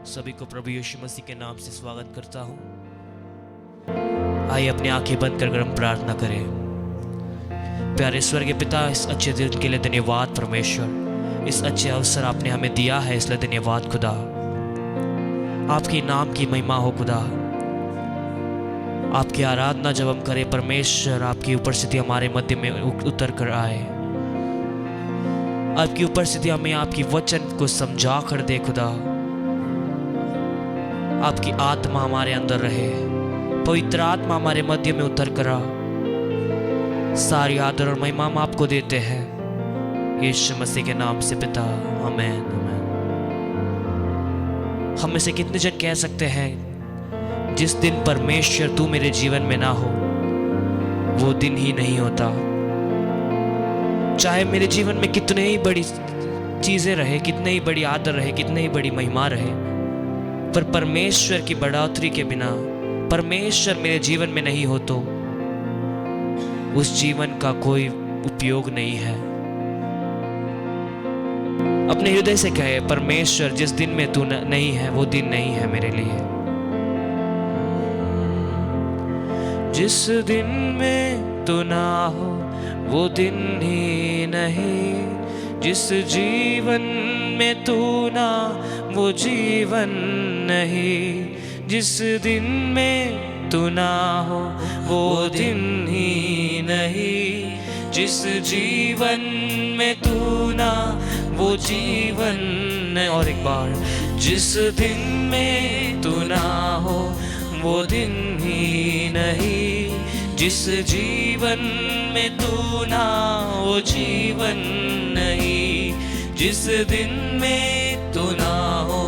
सभी को प्रभु यीशु मसीह के नाम से स्वागत करता हूँ। आइए अपनी आंखें बंद कर हम प्रार्थना करें। प्यारे स्वर्गीय पिता, इस अच्छे दिन के लिए धन्यवाद परमेश्वर। इस अच्छे अवसर आपने हमें दिया है, इसलिए धन्यवाद खुदा। आपके नाम की महिमा हो खुदा। आपकी आराधना जब हम करें परमेश्वर, आपकी उपस्थिति हमारे मध्य में उतर कर आए। आपकी उपस्थिति हमें आपकी वचन को समझा कर दे खुदा। आपकी आत्मा हमारे अंदर रहे, पवित्र आत्मा हमारे मध्य में उतर कर आ। सारी आदर और महिमा हम आपको देते हैं यीशु मसीह के नाम से पिता, आमीन आमीन। हम में से कितने जन कह सकते हैं जिस दिन परमेश्वर तू मेरे जीवन में ना हो वो दिन ही नहीं होता। चाहे मेरे जीवन में कितने ही बड़ी चीजें रहे, कितने ही बड़ी आदर रहे, कितने ही बड़ी महिमा रहे, पर परमेश्वर की बढ़ोतरी के बिना, परमेश्वर मेरे जीवन में नहीं हो तो उस जीवन का कोई उपयोग नहीं है। अपने हृदय से कहे, परमेश्वर जिस दिन में तू नहीं है वो दिन नहीं है मेरे लिए। जिस दिन में तू ना हो वो दिन ही नहीं। जिस जीवन में तू ना वो जीवन नहीं। जिस दिन में तू ना हो वो दिन ही नहीं। जिस जीवन में तू ना वो जीवन नहीं। और एक बार, जिस दिन में तू ना हो वो दिन ही नहीं। जिस जीवन में तू ना वो जीवन नहीं। जिस दिन में तू ना हो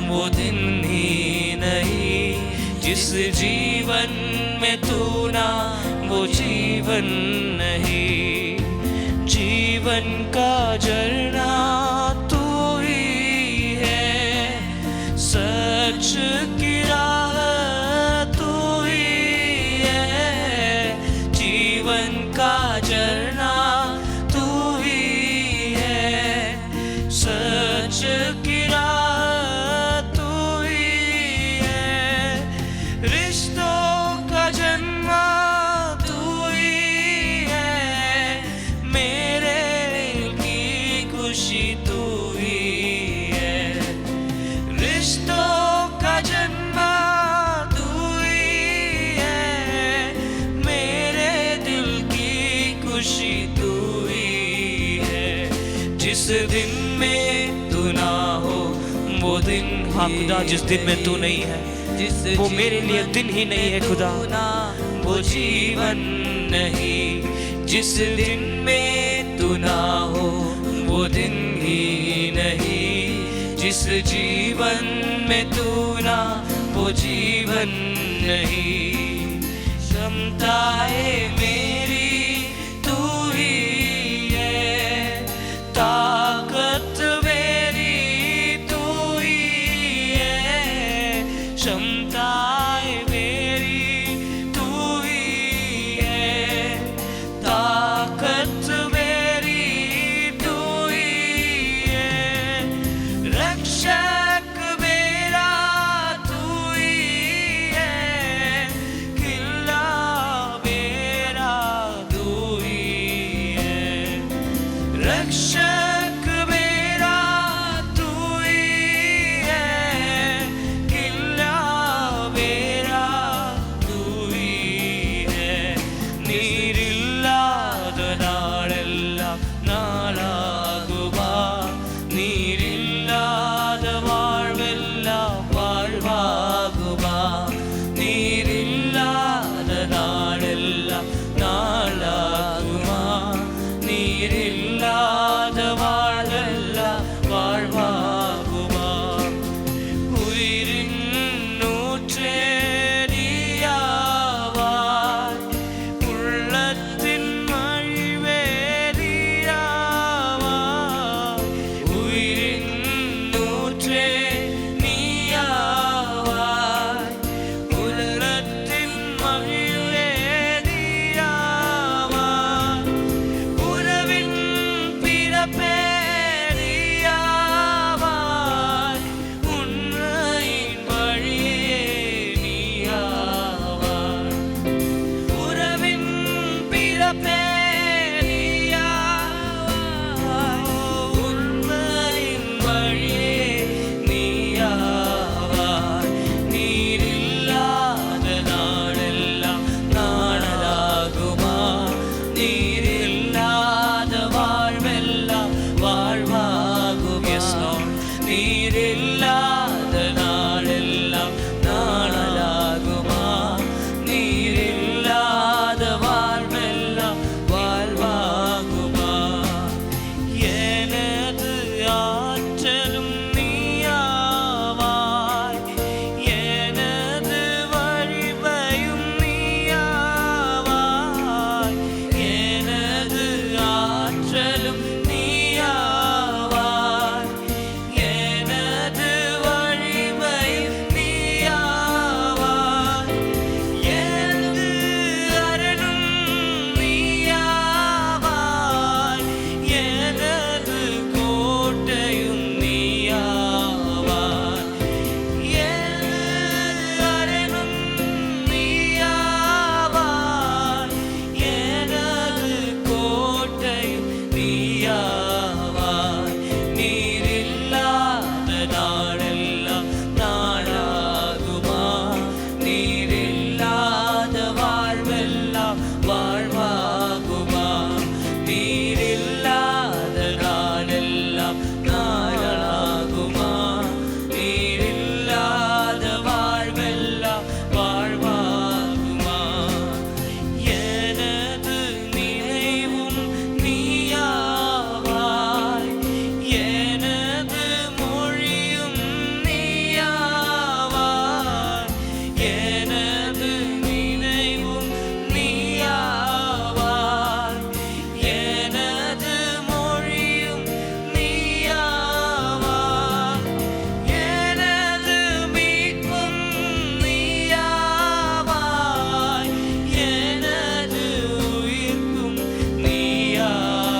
वो दिन ही नहीं। जिस जीवन में तू ना वो जीवन नहीं। जीवन का झरना तू ही है, सच की राह तू ही है। जीवन का झरना तू ही है, सच की राह तू ही है। रिश्तों का जन्म तू ही है, मेरे दिल की खुशी तू ही है। रिश्तों का जन्म तू ही है, मेरे दिल की खुशी तू ही है। जिस दिन में तू ना हो वो दिन, हाँ खुदा, जिस दिन में तू नहीं है वो मेरे लिए दिन ही नहीं है खुदा। वो जीवन नहीं। जिस दिन में तू ना हो वो दिन ही नहीं। जिस जीवन में तू ना वो जीवन नहीं। क्षमताए मेरी तू ही है, ताकत मेरी तू ही है। क्षमताए मेरी तू ही है, ताकत मेरी तू ही है। रक्षक मेरा तू ही है, खिला मेरा Yes Lord. நீரில்லாத நாளெல்லாம் நாளாகுமா? நீரில்லாத வாழ்வெல்லாம் வாழ்வாகுமா? எனது ஆற்றலும் நீயாவாய், எனது வழிவையும் நீயாவாய், எனது ஆற்றலும் நீயாவாய், எனது வழிவையும் நீயாவாய், எனது அரணும் நீயாவாய், எனது கோட்டையும் நீயாவாய், எனது அரணும் நீயாவாய், எனது கோட்டையும் நீயாவாய். நீரில்லாத நாளெல்லாம் நாளாகுமா? நீரில்லாத வாழ்வெல்லாம் வாழ்வாகுமா? நீரில்லாத நாளெல்லாம் நாளாகுமா? நீரில்லாத வாழ்வெல்லாம் வாழ்வாகுமா? எனது நினைவும் நீயாவாய், எனது மொழியும் நீயாவாய், எனது நினைவும் நீயாவாய், எனது மொழியும் நீயாவாய், எனது மீட்பும் நீயாவாய், எனது உயிர்ப்பும் நீயாவாய்,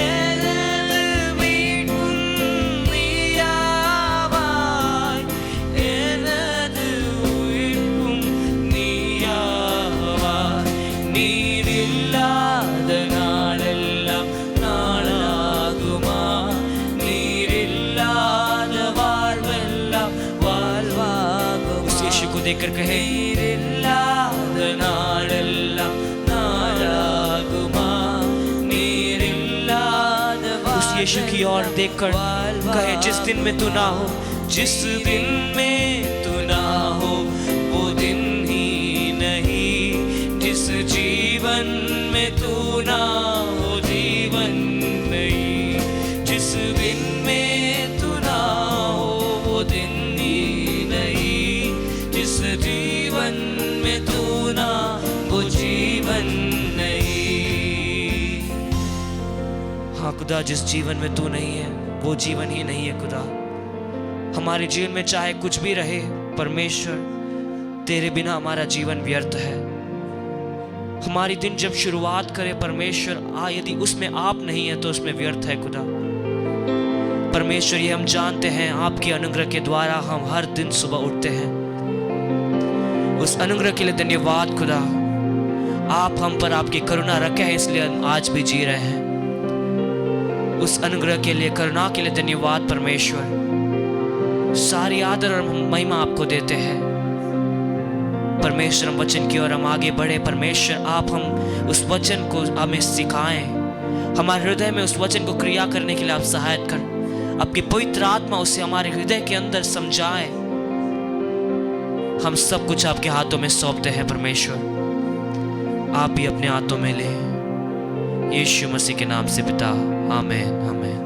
எனது மீட்பும் நீயாவாய், எனது உயிர்ப்பும் நீயாவாய். நீரில்லாத நாளெல்லாம் நாளாகுமா? நீரில்லாத வாழ்வெல்லாம் வாழ்வாகுமா? उस यीशु को देखकर कहे, நீரில்லாத நாளெல்லாம் नालागुमा, नीरिल्लाद उस यीशु की ओर देखकर कहे, जिस दिन में तू ना हो, जिस दिन में तू ना हो वो दिन ही नहीं, जिस जीवन में तू ना हो जीवन नहीं, जिस दिन में तू ना हो वो दिन ही नहीं, जिस जीवन में तू ना वो जीवन नहीं। हाँ खुदा, जिस जीवन में तू नहीं है वो जीवन ही नहीं है खुदा। हमारे जीवन में चाहे कुछ भी रहे परमेश्वर, तेरे बिना हमारा जीवन व्यर्थ है। हमारी दिन जब शुरुआत करे परमेश्वर, यदि उसमें आप नहीं है तो उसमें व्यर्थ है खुदा। परमेश्वर ये हम जानते हैं, आपके अनुग्रह के द्वारा हम हर दिन सुबह उठते हैं। उस अनुग्रह के लिए धन्यवाद खुदा। आप हम पर आपकी करुणा रखे हैं, इसलिए हम आज भी जी रहे हैं। उस अनुग्रह के लिए, करुणा के लिए धन्यवाद परमेश्वर। सारी आदर और महिमा आपको देते हैं परमेश्वर। हम वचन की ओर हम आगे बढ़े परमेश्वर। आप हम उस वचन को हमें सिखाएं, हमारे हृदय में उस वचन को क्रिया करने के लिए आप सहायता कर। आपकी पवित्र आत्मा उसे हमारे हृदय के अंदर समझाए। हम सब कुछ आपके हाथों में सौंपते हैं परमेश्वर। आप भी अपने हाथों में ले, यीशु मसीह के नाम से पिता, आमीन आमीन।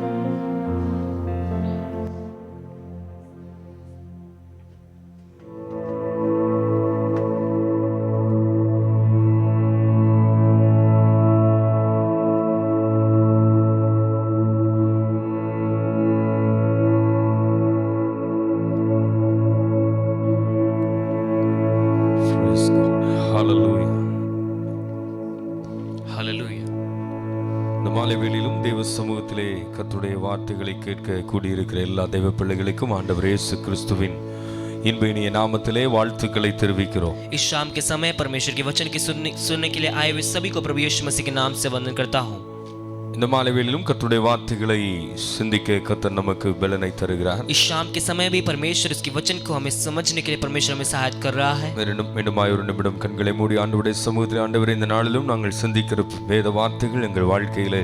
சமூகத்திலே கர்த்தருடைய வார்த்தைகளை கேட்க கூடியிருக்கிற எல்லா தெய்வ பிள்ளைகளுக்கும் ஆண்டவர் இயேசு கிறிஸ்துவின் इनबे इन्हीं नामத்திலே வாழ்த்துக்களை தெரிவிக்கிறோம்। इस शाम के समय परमेश्वर के वचन की सुनने के लिए आए हुए सभी को प्रभु यीशु मसीह के नाम से वंदन करता हूं। இந்த மாலை வேளையிலும் கர்த்தருடைய வார்த்தைகளை சிந்திக்க கர்த்தர் நமக்கு பலனை தருகிறார்। इस शाम के समय भी परमेश्वर इसके वचन को हमें समझने के लिए परमेश्वर हमें सहायता कर रहा है। மீண்டுமாய் ஒரு நிமிடம் கண்களை மூடி ஆண்டவருடைய சமூகத்தில், ஆண்டவரே இந்த நாளிலும் நாங்கள் சிந்திக்கிற வேத வார்த்தைகள் எங்கள் வாழ்க்கையிலே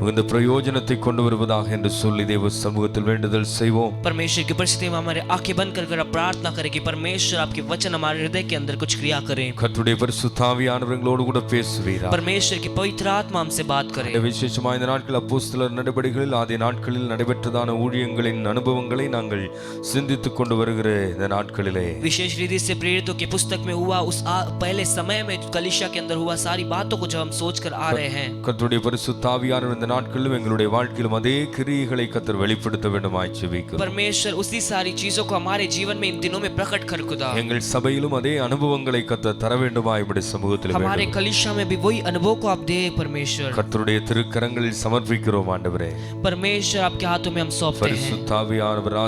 இந்த பிரயோஜனத்தை கொண்டு வருவதாக என்று சொல்லி தேவ சமூகத்தில் வேண்டுதல் செய்வோம். परमेश्वर की परिस्थिति में हमारे आंखें बंद कर अब प्रार्थना करें कि परमेश्वर आपके वचन हमारे हृदय के अंदर कुछ क्रिया करें. கர்த்தருடைய பரிசுத்த ஆவியானவர் எங்களோடு கூட பேசுவீராக. परमेश्वर की पवित्र आत्मा हमसे बात करे. விசேஷமாக இந்த நாட்கள் அப்போஸ்தலர் நடபடிகளில் ஆதி நாட்களில் நடைபெற்றதான ஊழியங்களின் அனுபவங்களை நாங்கள் சிந்தித்துக் கொண்டு வருகிற இந்த நாட்களிலே विशेष रीति से प्रेरितों की पुस्तक में हुआ उस पहले समय में कलीसिया के अंदर हुआ सारी बातों को जब हम सोच कर आ रहे हैं, கர்த்தருடைய பரிசுத்த ஆவியானவர் இந்த நாட்களிலும் எங்களுடைய வாழ்க்கையிலும் அதே கிரியைகளை கர்த்தர் வெளிப்படுத்த வேண்டுமாய் ஜெபிக்கிறோம். परमेश्वर उसी सारी चीजों को हमारे जीवन में इन दिनों में प्रकट कर खुदा எங்கள் சபையிலும் அதே அனுபவங்களை கர்த்தர் தர வேண்டுமாய் இப்படி சமூகத்தில் हमारे कलीसिया में भी वही अनुभव को आप दे परमेश्वर. கர்த்தருடைய திருக்கரங்களில் சமர்ப்பிக்கிறோம் ஆண்டவரே. परमेश्वर आपके हाथों में हम सौंपते हैं. பரிசுத்த ஆவியானவர்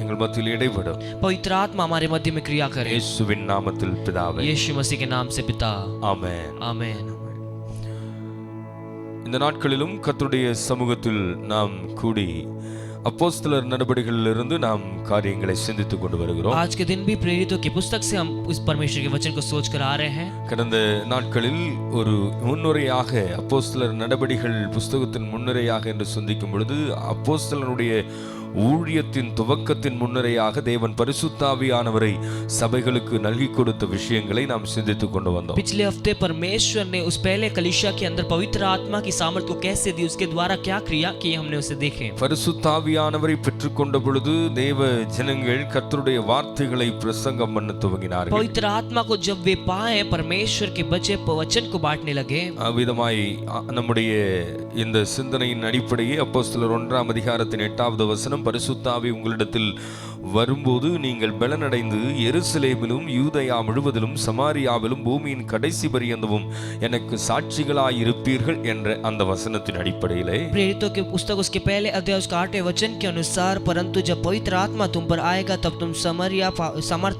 எங்கள் மத்தியில் இடைப்படும். पवित्र आत्मा हमारे मध्य में क्रिया करे. இயேசுவின் நாமத்தில் பிதாவே. यीशु मसीह के नाम से पिता. ஆமென். आमेन. இந்த நாட்களிலும் கர்த்தருடைய சமூகத்தில் நாம் கூடி அப்போஸ்தலர் நடபடிகளிலிருந்து நாம் காரியங்களை சிந்தித்துக் கொண்டு வருகிறோம். आज के दिन भी प्रेरितों की पुस्तक से हम इस परमेश्वर के वचन को सोच कर आ रहे हैं. கடந்த நாட்களில் ஒரு முன்னுரையாக அப்போஸ்தலர் நடபடிகள் புஸ்தகத்தின் முன்னுரையாக என்று சிந்திக்கும் பொழுது அப்போஸ்தலனுடைய ஊழியத்தின் துவக்கத்தின் முன்னுரையாக தேவன் பரிசுத்த ஆவியானவரை சபைகளுக்கு நல்கி கொடுத்த விஷயங்களை நாம் சிந்தித்துக் கொண்டு வந்தோம். पिछले हफ्ते परमेश्वर ने उस पहले कलीसिया के अंदर पवित्र आत्मा की सामर्थ को कैसे दी, उसके द्वारा क्या क्रिया की हमने उसे देखे. பரிசுத்த ஆவியானவரை பெற்றுக்கொண்ட பொழுது தேவ ஜனங்கள் கர்த்தருடைய வார்த்தைகளை பிரசங்கம் பண்ண துவங்கினார்கள். पवित्र आत्मा को जब वे पाए परमेश्वर के बच्चे वचन को बांटने लगे. விதமாய் நம்முடைய இந்த சிந்தனையின் அடிப்படையே அப்போஸ்தலர் 1 அதிகாரத்தின் 8வது வசனம், பரிசுத்த ஆவி உங்களிடத்தில் வரும்போது நீங்கள் பலனடைந்து எருசலேமிலும் யூதயா முழுவதிலும் சமாரியாவிலும் பூமியின் கடைசி பரியந்தமும் எனக்கு சாட்சிகளாய் இருப்பீர்கள் என்ற அந்த வசனத்தின் அடிப்படையிலே प्रेरितों की पुस्तक उसके पहले अध्याय उसका 8वें वचन के अनुसार, परंतु जब पवित्र आत्मा तुम पर आएगा तब तुम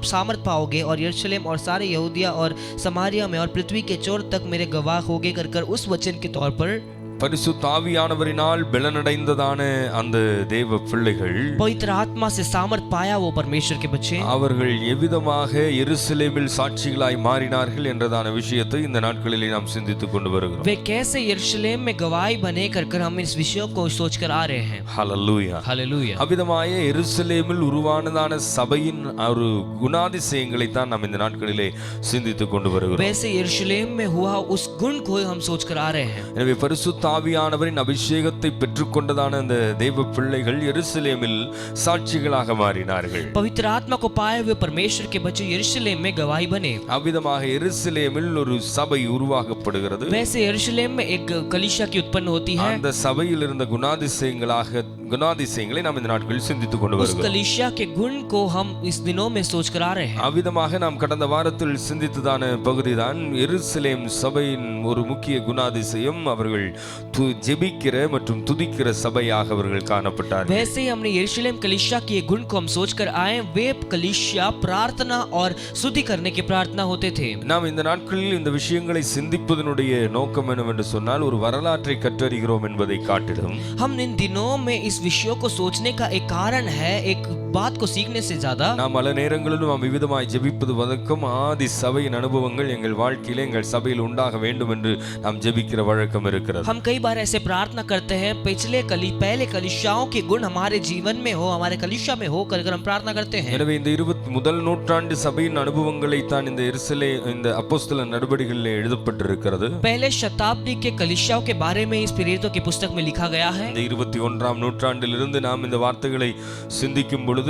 सामर्थ पाओगे और यरूशलेम और सारे यहूदिया और समारिया में और पृथ्वी के चोर तक मेरे गवाह होगे कर उस वचन के तौर पर பரிசுத்த ஆவியானவரினால் பலனடைந்ததான அந்த தேவ பிள்ளைகள் पवित्र आत्मा से सामर्थ पाया वो परमेश्वर के बच्चे அவர்கள் எவ்விதமாக எருசலேமில் சாட்சிகளாய் மாறினார்கள் என்றதான விஷயத்தை இந்த நாட்களிலே நாம் சிந்தித்துக் கொண்டு வருகிறோம். वे कैसे यरूशलेम में गवाही बने कर हम इस विषय को सोचकर आ रहे हैं. ஹல்லேலூயா. हालेलुया. அவ்விதமாக எருசலேமில் உருவானதான சபையின் ஒரு குணாதிசயங்களை தான் நாம் இந்த நாட்களிலே சிந்தித்துக் கொண்டு வருகிறோம். वैसे यरूशलेम में हुआ उस गुण को हम सोचकर आ रहे हैं. எனவே பரிசுத்த ஆவியானவரின் அபிஷேகத்தை பெற்றுக்கொண்டதான அந்த தேவ பிள்ளைகள் எருசலேமில் சாட்சிகளாக மாறினார்கள். पवित्र आत्मा को पाए हुए परमेश्वर के बच्चे यरूशलेम में गवाही बने. அவ்விதமாக எருசலேமில் ஒரு சபை உருவாக்கப்படுகிறது. वैसे यरूशलेम में एक कलीसिया की उत्पन्न होती है. அந்த சபையில் இருந்த குணாதிசயங்களை நாம் இந்த நாட்களில் சிந்தித்துக் கொண்டு उस வருகிறோம். कलीसिया के गुण को हम इस दिनों में सोचकर आ रहे हैं. அவ்விதமாக நாம் கடந்த வாரத்தில் சிந்தித்ததான பகுதிதான் எருசலேம் சபையின் ஒரு முக்கிய குணாதிசயம். அவர்கள் ஜெபிக்கிற மற்றும் துதிக்கிற சபையாக அவர்கள் காணப்பட்டார்கள். वैसे ही हमने यरूशलेम कलीसिया के गुण को हम सोचकर आए. वे कलीसिया प्रार्थना और स्तुति करने की प्रार्थना होते थे. நாம் இந்த நாட்களில் இந்த விஷயங்களை சிந்திப்பதனுடைய நோக்கம் என்னவென்று சொன்னால் ஒரு வரலாற்றை கற்றறிகிறோம் என்பதை காட்டிலும் हम इन दिनों में इस विषयों को सोचने का एक कारण है, एक बात को सीखने से ज्यादा நாம் பல நேரங்களிலும் நாம் விவிதமாய் ஜெபிப்பது வதக்கும் ஆதி சபையின் அனுபவங்கள் எங்கள் வாழ்க்கையிலே எங்கள் சபையில் உண்டாக வேண்டும் என்று நாம் ஜெபிக்கிற வழக்கம் இருக்கிறது. हम कई बार ऐसे प्रार्थना करते हैं पहले कलीसियाओं के गुण हमारे जीवन में हो, हमारे कलीसिया में हो कर हम प्रार्थना करते हैं. எனவே இந்த 21 நூற்றாண்டு சபையின் அனுபவங்களை தான் இந்த அப்போஸ்தலர் நடபடிகளில் எழுதப்பட்டிருக்கிறது. पहले शताब्दी के कलीसियाओं के बारे में इस प्रेरितों की पुस्तक में लिखा गया है. இந்த 21ஆம் நூற்றாண்டிலிருந்து நாம் இந்த வார்த்தைகளை சிந்திக்கும் பொழுது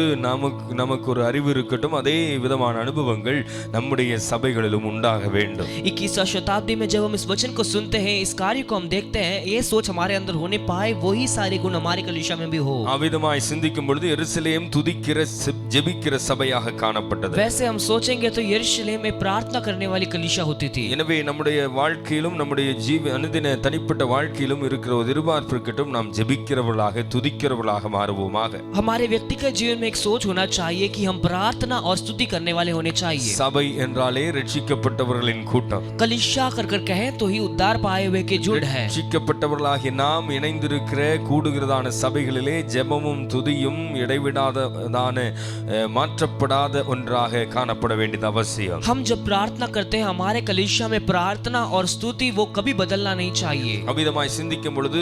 நமக்கு ஒரு அறிவு இருக்கட்டும், அதே விதமான அனுபவங்கள் நம்முடைய சபைகளிலும் உண்டாக வேண்டும். 21वीं शताब्दी में जब हम इस वचन को सुनते हैं, इस कार्य को हम देखते हैं, ये सोच हमारे अंदर होने पाए, वही सारे गुण हमारे कलीसिया में भी हो. அவ்விதமாய் சிந்திக்கும் பொழுது எருசலேம் துதிக்கிற ஜெபிக்கிற சபையாக காணப்பட்டது. वैसे हम सोचेंगे तो यरूशलेम में प्रार्थना करने वाली कलीसिया होती थी. எனவே நம்முடைய வாழ்க்கையிலும் நம்முடைய அனுதின தனிப்பட்ட வாழ்க்கையிலும் இருக்கிற ஒரு எதிர்பார்ப்பு இருக்கட்டும், நாம் ஜெபிக்கிறவர்களாக துதிக்கிறவர்களாக மாறுவோமாக. हमारे व्यक्तिगत जीवन में एक सोच होना चाहिए कि हम प्रार्थना और स्तुति करने वाले होने चाहिए. சபை என்றாலே ரட்சிக்கப்பட்டவர்களின் கூட்டம். कलीसिया कर कहें तो ही उद्धार पाए हुए के जुड़ है. ரட்சிக்கப்பட்டவர்களாகிய நாம் இணைந்திருக்கிற கூடுகிறதான சபைகளிலே ஜெபமும் துதியும் இடைவிடாததான மாற்றப்படாத ஒன்றாக காணப்பட வேண்டியது அவசியம். हम जब प्रार्थना करते हैं हमारे कलीसिया में प्रार्थना और स्तुति वो कभी बदलना नहीं चाहिए. அவ்விதமாய் சிந்திக்கும் பொழுது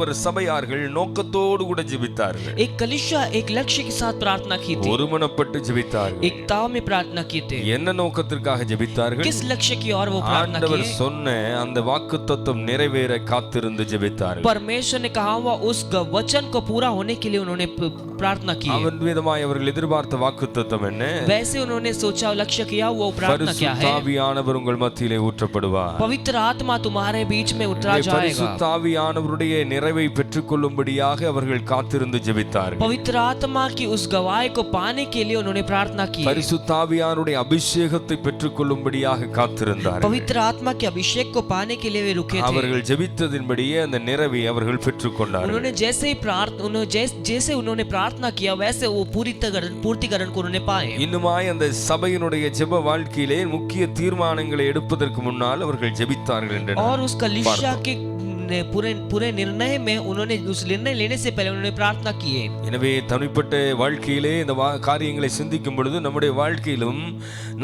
ஒரு சபையார்கள் நோக்கத்தோடு கூட ஜெபித்தார்கள். एक कलीसिया एक लक्ष्य के साथ प्रार्थना की थी. ஒருமனப்பட்டு ஜெபித்தார்கள். एकता में प्रार्थना की थी. என்ன நோக்கத்திற்காக ஜெபித்தார்கள்? किस लक्ष्य की ओर वो प्रार्थना की? ஆண்டவர் சொன்ன அந்த வாக்குத்தத்தம் நிறைவேற காத்திருந்து ஜெபித்தார்கள். परमेश्वर ने कहा हुआ उस वचन को पूरा होने के लिए उन्होंने प्रार्थना की. அவ்விதமாய் அவர்கள் எதிர்பார்த்த வாக்குத்தத்தம் என்ன? वैसे उन्होंने सोचा लक्ष्य किया वो प्रार्थना क्या है? பரிசுத்த ஆவியானவர் உங்கள் மத்தியிலே ஊற்றப்படுவார். पवित्र आत्मा तुम्हारे बीच में उतरा जाएगा. பரிசுத்த ஆவியானவருடைய நிறைவை பெற்றுக்கொள்ளும்படியாக அவர்கள் காத்திருந்து ஜெபித்தார்கள். पवित्र आत्मा की उस गवाही को पाने के लिए उन्होंने प्रार्थना की. பரிசுத்த ஆவியானவருடைய அபிஷேகத்தை பெற்றுக்கொள்ளும்படியாக காத்திருந்தார்கள். पवित्र आत्मा के अभिषेक को पाने के लिए वे रुके थे. அவர்கள் ஜெபித்ததின்படியே அந்த நிறைவை அவர்கள் பெற்றுக்கொண்டார்கள். उन्होंने जैसे उन्होंने प्रार्थना किया वैसे वो पूर्तिकरण को उन्होंने पाए. இன்னுமாய் அந்த சபையினுடைய ஜெப வாழ்க்கையிலே முக்கிய தீர்மானங்களை எடுப்பதற்கு முன்னால் அவர்கள் ஜெபித்தார்கள் என்று और उस कलीसिया के पूरे निर्णय में उन्होंने उस निर्णय लेने से पहले उन्होंने प्रार्थना की है. எனவே தனிப்பட்ட வாழ்க்கையிலே இந்த காரியங்களை சிந்திக்கும் பொழுது நம்முடைய வாழ்க்கையிலும்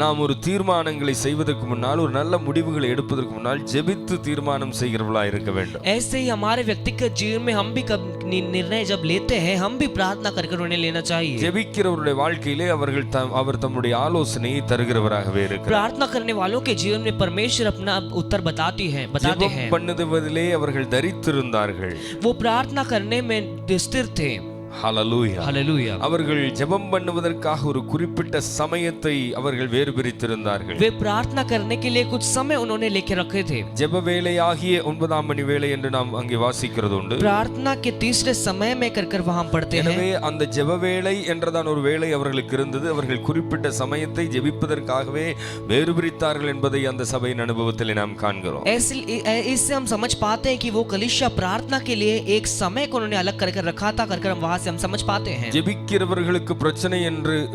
நாம் ஒரு தீர்மானங்களை செய்வதற்கு முன்னால் ஒரு நல்ல முடிவுகளை எடுப்பதற்கு முன்னால் ஜெபித்து தீர்மானம் செய்கிறவர்களாக இருக்க வேண்டும். ऐसे ही हमारे व्यक्तिगत जीवन में हम भी निर्णय जब लेते हैं हम भी प्रार्थना करके उन्हें लेना चाहिए. ஜெபிக்கிறவருடைய வாழ்க்கையிலே அவர் தம்முடைய ஆலோசனையை தருகிறவராகவே இருக்கிறார். प्रार्थना करने वालों के जीवन में परमेश्वर अपना उत्तर बताते हैं. ஜெபம் பண்ணுவதிலே அவர்கள் தரித்திருந்தார்கள். वो प्रार्थना करने में स्थिर थे. ஹல்லேலூயா ஹல்லேலூயா. அவர்கள் ஜெபம் பண்ணுவதற்காக ஒரு குறிப்பிட்ட சமயத்தை அவர்கள் வேறு பிரித்திருந்தார்கள். वे प्रार्थना करने के लिए कुछ समय उन्होंने लेके रखे थे. ஜெப வேளையாகிய 9ஆம் மணி வேளை என்று நாம் அங்கே வாசிக்கிறது உண்டு. प्रार्थना के तीसरे समय में कर वहां पढ़ते हैं. எனவே அந்த ஜெப வேளை என்றதான ஒரு வேளை அவர்களுக்கு இருந்தது. அவர்கள் குறிப்பிட்ட சமயத்தை ஜெபிப்பதற்காகவே வேறு பிரித்தார்கள் என்பதை அந்த சபையின் அனுபவத்தில் நாம் காண்கிறோம். इससे हम समझ पाते हैं कि वो कलीसिया प्रार्थना के लिए एक समय को उन्होंने अलग करके रखा था. कर हम हम समझ पाते हैं. ஜெபிக்கிறவர்களுக்கு பிரச்சனை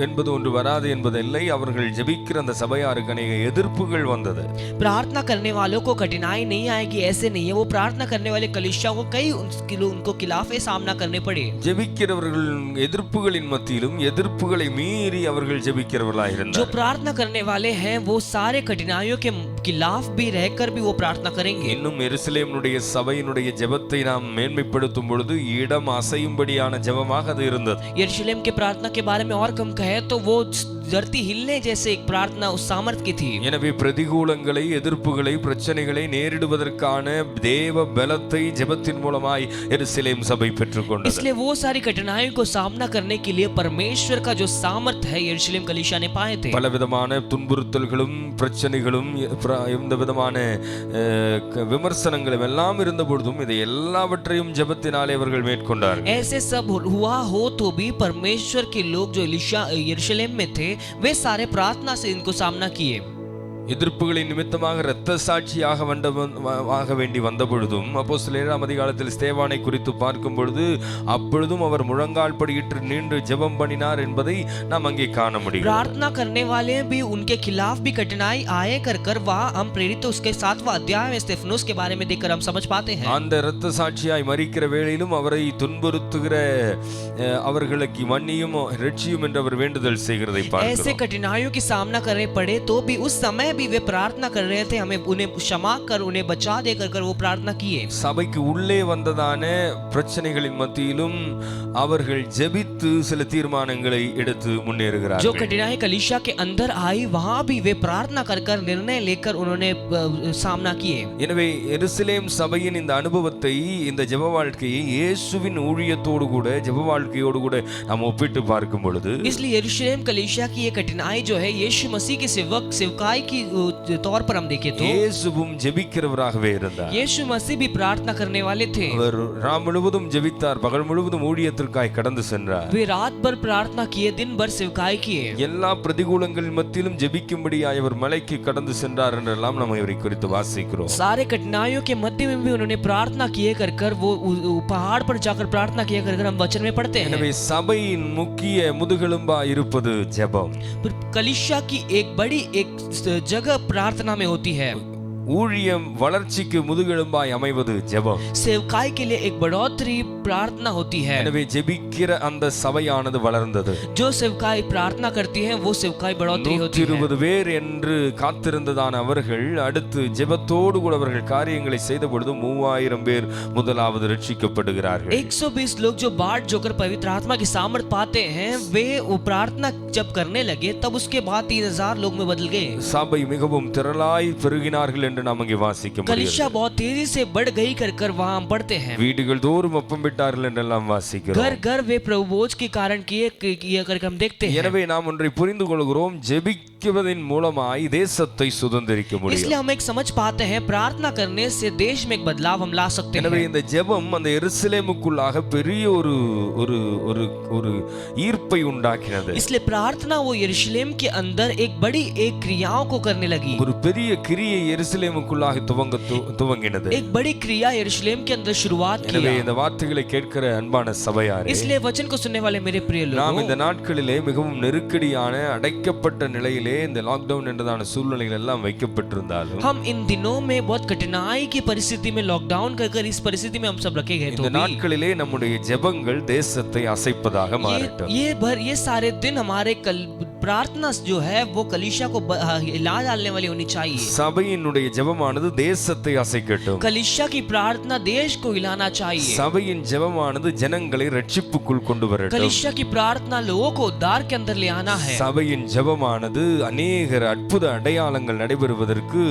என்பது ஒன்று வராது என்பதில்லை. அவர்கள் ஜெபிக்கிற அந்த சபையாருக்கு அநேக எதிர்ப்புகள் வந்தது. प्रार्थना करने वालों को कठिनाई नहीं आएगी ऐसे नहीं है. वो प्रार्थना करने वाले कलीसिया को कई उनको खिलाफे सामना करने पड़े. ஜெபிக்கிறவர்கள் எதிர்ப்புகளின் மத்தியிலும் எதிர்ப்புகளை மீறி அவர்கள் ஜெபிக்கிறவர்களாக இருந்தார்கள். जो प्रार्थना करने वाले हैं वो सारे कठिनाइयों के खिलाफ भी रहकर भी वो प्रार्थना करेंगे. இன்னும் எருசலேமுடைய சபையினுடைய ஜெபத்தை நாம் மேன்மைப்படுத்தும் பொழுது இடம் அசையும்படியான ஜெபமாக அது இருந்தது. यरूशलेम के प्रार्थना के बारे में और कम कहे तो वो धरती हिलने जैसे एक प्रार्थना उस सामर्थ की थी. எனவே பிரதிகூலங்களை எதிர்ப்புகளை பிரச்சனைகளை நேரிடுவதற்கான தேவ பலத்தை ஜெபத்தின் மூலமாய் எருசலேம் சபை பெற்றுக்கொண்டது. इसलिए वो सारी कठिनाइयों को सामना करने के लिए परमेश्वर का जो सामर्थ है यरूशलेम कलीसिया ने पाए थे. பலவிதமான துன்புறுத்தல்களும் பிரச்சனைகளும் இந்த விதமான விமர்சனங்களும் எல்லாம் இருந்த பொழுதும் இதை எல்லாவற்றையும் ஜெபத்தினாலே அவர்கள் மேற்கொண்டார்கள். ऐसे सब हुआ हो तो भी परमेश्वर के लोग जो यरूशलेम में थे वे सारे प्रार्थना से इनको सामना किए. எதிர்ப்புகளின் நிமித்தமாக இரத்த சாட்சியாக வேண்டி வந்த பொழுதும் அப்போஸ்தலர் 7ஆம் அதிகாரத்தில் ஸ்தேவானை குறித்து பார்க்கும் பொழுது அப்பொழுதும் அவர் முழங்கால் படியிட்டு நின்று ஜெபம் பண்ணினார் என்பதை நாம் அங்கே காண முடியும். प्रार्थना करने वाले भी उनके खिलाफ भी कठिनाई आए कर वहाँ हम प्रेरित उसके 7वां अध्याय में स्तेफनोस के बारे में देखकर हम समझ पाते हैं. அந்த இரத்த சாட்சியாய் மரிக்கிற வேளையிலும் அவரை துன்புறுத்துகிற அவர்களுக்கு மன்னியும் இரட்சியும் என்று அவர் வேண்டுதல் செய்கிறதை பார்க்கிறோம். ऐसे कठिनाइयों की सामना करने पड़े तो भी उस समय भी वे प्रार्थना कर रहे थे. हमें उन्हें क्षमा कर उन्हें बचा दे कर वो प्रार्थना किए. சபைக்கு உள்ளே வந்ததான பிரச்சனைகளின் மத்தியிலும் அவர்கள் ஜெபித்து சில தீர்மானங்களை எடுத்து முன்னேறுகிறார்கள். जो कठिनाई कलीसिया के अंदर आई वहां भी वे प्रार्थना कर निर्णय लेकर उन्होंने सामना किए. எனவே எருசலேம் சபையின் இந்த அனுபவத்தை இந்த ஜெப வாழ்க்கையை இயேசுவின் ஊழியத்தோடு கூட ஜெப வாழ்க்கையோடு கூட நாம் ஒப்பிட்டு பார்க்கும் பொழுது इसलिए यरूशलेम कलीसिया की ये कठिनाई जो है यीशु मसीह के सेवकाई की तौर पर हम देखें तो இயேசுவும் ஜெபிக்கிறவராகவே இருந்தார். यीशु मसीह भी प्रार्थना करने वाले थे. அவர் ராம் முழுவதும் ஜெபித்தார். பகல் முழுவதும் ஊழியத்திற்காய் கடந்து சென்றார். वे रात भर प्रार्थना किए दिन भर सेवकाई किए. எல்லா பிரதிகூலங்களின் மத்தியிலும் ஜெபிக்கும்படியாய் அவர் மலைக்கு கடந்து சென்றார் என்றெல்லாம் நாம் இவரை குறித்து வாசிக்கிறோம். सारे कठिनाइयों के मध्य में भी उन्होंने प्रार्थना किए कर वो पहाड़ पर जाकर प्रार्थना किए कर हम वचन में पढ़ते हैं. எனவே சபையின் முக்கிய முதுகெலும்பா இருப்பது ஜெபம். कलीसिया की एक बड़ी एक जगह प्रार्थना में होती है. ஊழியம் வளர்ச்சிக்கு முதுகெலும்பாய் அமைவது ஜெபம். सेवकाई के लिए एक बढ़ोतरी प्रार्थना होती है। எனவே ஜெபிக்கிற அந்த சபையானது வளர்ந்தது. जो सेवकाई प्रार्थना करती है वो सेवकाई बढ़ोतरी होती है। 120 பேர் என்று காத்திருந்ததான அவர்கள் அடுத்து ஜெபத்தோடு கூட அவர்கள் காரியங்களை செய்த பொழுது 3000 பேர் முதலாவது ரட்சிக்கப்படுகிறார்கள். 120 लोग जो बाट जोकर पवित्र आत्मा की सामर्थ पाते हैं वे वो प्रार्थना जब करने लगे तब उसके बाद 3000 लोग में बदल गए। சபை மிகவும் திரளாய் பெருகினார்கள் என்று நாம் இங்கே வாசிக்க முடியும். कलीसिया बहुत तेजी से बढ़ गई कर वहां बढ़ते हैं। வீடுகள் தோறும் அப்பம் விட்டார்கள் என்றெல்லாம் வாசிக்கிறோம். घर घर वे प्रभु भोज के कारण किए करके हम देखते हैं। எனவே நாம் ஒன்றை புரிந்து கொள்கிறோம், ஜெபிக்குவதின் மூலமாய் தேசத்தை சுதந்தரிக்க முடியும். इसलिए हम एक समझ पाते हैं प्रार्थना करने से देश में एक बदलाव हम ला सकते हैं। எனவே இந்த ஜெபம் அந்த எருசலேமுக்குள்ளாக பெரிய ஒரு ஒரு ஒரு ஒரு ஈர்ப்பை உண்டாக்கினது. इसलिए प्रार्थना वो यरूशलेम के अंदर एक बड़ी एक क्रियाओं को करने लगी। ஒரு பெரிய கிரியை எருசலேமுக்குள்ளாக துவங்கினது. एक बड़ी क्रिया यरूशलेम के अंदर शुरुआत की। எனவே இந்த வார்த்தைகளை கேட்கிற அன்பான சபையாரே, इसलिए वचन को सुनने वाले मेरे प्रिय लोगों, நாம் இந்த நாட்களிலே மிகவும் நெருக்கடியான அடைக்கப்பட்ட நிலையிலே இந்த லாக்டவுன் என்றதான சூழ்நிலைகள் எல்லாம் வைக்கப்பட்டிருந்தாலும் हम इन दिनों में बहुत कठिनाई की परिस्थिति में लॉकडाउन कर इस परिस्थिति में हम सब रखे गए। இந்த நாட்களிலே நம்முடைய ஜெபங்கள் தேசத்தை அசைப்பதாக மாறட்டும். ये सारे दिन हमारे प्रार्थना जो है वो कलीसिया को हिला डालने वाली होनी चाहिए। சபையினுடைய ஜெபமானது தேசத்தை அசைக்கட்டும். कलीसिया की प्रार्थना देश को हिलाना चाहिए। சபையின் ஜெபமானது ஜனங்களை ரட்சிப்புக்குள் கொண்டு வரட்டும். कलीसिया की प्रार्थना लोगों को उद्धार के अंदर ले आना है। சபையின் ஜெபமானது अनेक அற்புத அடையாளங்கள் நடைபெறுவதற்கு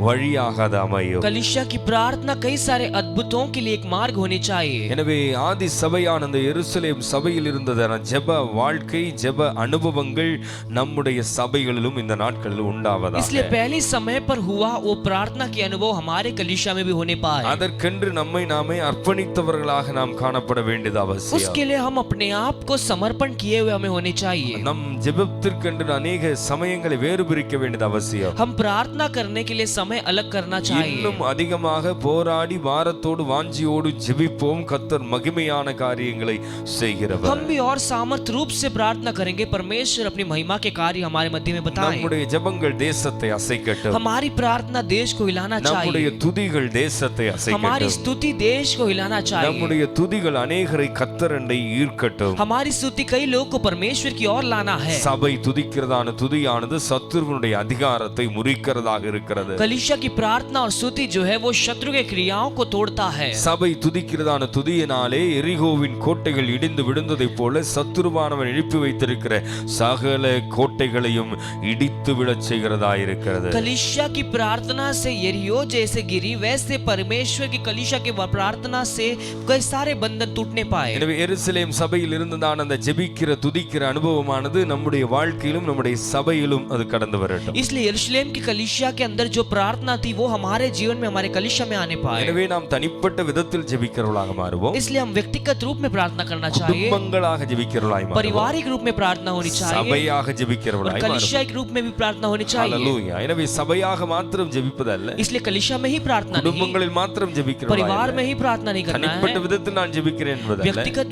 வழியாக அமையும். कलीसिया की प्रार्थना कई सारे अद्भुतों के लिए एक मार्ग होनी चाहिए। எனவே ஆதி சபையான அந்த எருசலேம் சபையில் இருந்ததான ஜெப வாழ்க்கை, ஜெப அனுபவங்கள் நம்முடைய சபைகளிலும் இந்த நாட்களில் உண்டாவதாக. इसलिए पहले समय पर हुआ वो प्रार्थना के अनुभव हमारे कलीसिया में भी होने पाए। அதற்கென்று நம்மை நாமே அர்ப்பணித்தவர்களாக நாம் காணப்பட வேண்டியது அவசியம். उसके लिए हम अपने आप को समर्पण किए हुए हमें होने चाहिए। நம் ஜெபத்திற்கென்று अनेक சமயங்களை வேறு பிரிக்க வேண்டியது அவசியம். हम प्रार्थना करने के लिए समय अलग करना चाहिए। இன்னும் அதிகமாக போராடி வாரத்தோடு வாஞ்சியோடு ஜெபிப்போம். கர்த்தர் மகிமையான காரியங்களை செய்கிறவர். हम भी और सामर्थ रूप से प्रार्थना करेंगे, परमेश्वर अपनी महिमा के कार्य हमारे मध्य में बताएं। நம்முடைய ஜெபங்கள் தேசத்தை அசைக்கட்டும். हमारी प्रार्थना देश को हिलाना நம்முடைய चाहिए। துதிகள் தேசத்தை அசைக்கட்டும். हमारी स्तुति देश को हिलाना चाहिए। நம்முடைய துதிகள் अनेகரை கர்த்தரண்டை ஈர்க்கட்டும். हमारी स्तुति कई लोगों को परमेश्वर की ओर लाना है। சபை துதிக்கிறதான துதியானது சத்துருவினுடைய அதிகாரத்தை முறிக்கிறதாக இருக்கிறது. कलीसिया की प्रार्थना और स्तुति जो है वो शत्रु के क्रियाओं को तोड़ता है। சபை துதிக்கிறதான துதியினாலே எரிகோவின் கோட்டைகள் இடிந்து விழுந்ததைப் போல சத்துருவானவன் எழுப்பி வைத்திருக்கிற சகல கோட்டைகளையும் இடித்து விழச் செய்கிறதா இருக்கிறது. कलीसिया की प्रार्थना से यरीहो जैसे गिरी, वैसे परमेश्वर की कलीसिया की प्रार्थना से कई सारे बंधन टूटने पाए। எனவே எருசலேம் சபையில் இருந்ததான அந்த ஜெபிக்கிற துதிக்கிற அனுபவமானது நம்முடைய வாழ்க்கையிலும் நம்முடைய சபையிலும் அது கடந்து வரட்டும். इसलिए यरूशलेम की कलीसिया के अंदर जो प्रार्थना थी वो हमारे जीवन में हमारे कलीसिया में आने पाए। எனவே நாம் தனிப்பட்ட விதத்தில் ஜெபிக்கிறவர்களாக மாறுவோம். इसलिए हम व्यक्तिगत रूप में प्रार्थना करना चाहिए, குடும்பங்களாக ஜெபிக்கிறவர்களாய் மாறுவோம். पारिवारिक रूप में प्रार्थना होनी चाहिए, சபையாக ஜெபிக்கிறவர்களாய் மாறுவோம். कलीसिया के रूप में भी प्रार्थना होनी चाहिए। ஹalleluya. எனவே சபையாக மாத்திரம் ஜெபிப்பதல்ல, इसलिए कलीसिया में ही प्रार्थना नहीं, குடும்பங்களில் மாத்திரம் ஜெபிக்கிறவர்களாய், परिवार में ही प्रार्थना नहीं करना है, தனிப்பட்ட விதத்தில் நான் ஜெபிக்கிறேன் என்பதல்ல, व्यक्तिगत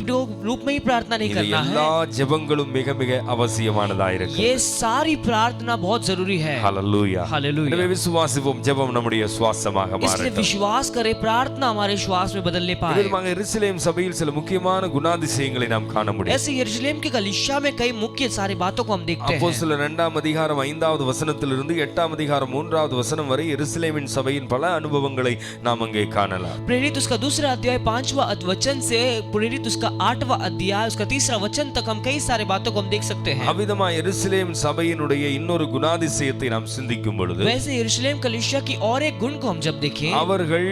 रूप में ही प्रार्थना नहीं இது करना எல்லா है। ஜெபங்களும் மிக மிக அவசியமானதா இருக்கு. ये सारी प्रार्थना बहुत जरूरी है। ஹalleluya. हालेलुया। எனவே விசுவாசிப்போம், ஜெபம் நம்முடைய சுவாசமாக इसलिए மாறட்டும். विश्वास करें, प्रार्थना हमारे श्वास में बदलने पाए। விதமாக எருசலேம் சபையில் சில முக்கியமான குணாதிசயங்களை நாம் காண முடியும். ऐसे यरूशलेम की कलीसिया में कई मुख्य सारी बातों को हम देखते हैं। அப்போஸ்தலர் 2 அதிகாரம் 5வது வசனத்திலிருந்து 8 அதிகாரம் 3வது வசனம் வரை எருசலேமின் சபையின் பல அனுபவங்களை நாம் அங்கே காணலாம். प्रेरित उसका दूसरा अध्याय 5वां वचन से प्रेरित उसका 8वां अध्याय उसका 3रा वचन तक हम कई सारे बातों को हम देख सकते हैं। அவ்விதமா எருசலேம் சபையினுடைய இன்னொரு குணாதிசயத்தை நாம் சிந்திக்கும் பொழுது वैसे यरूशलेम कलीसिया की और एक गुण को हम जब देखें, அவர்கள்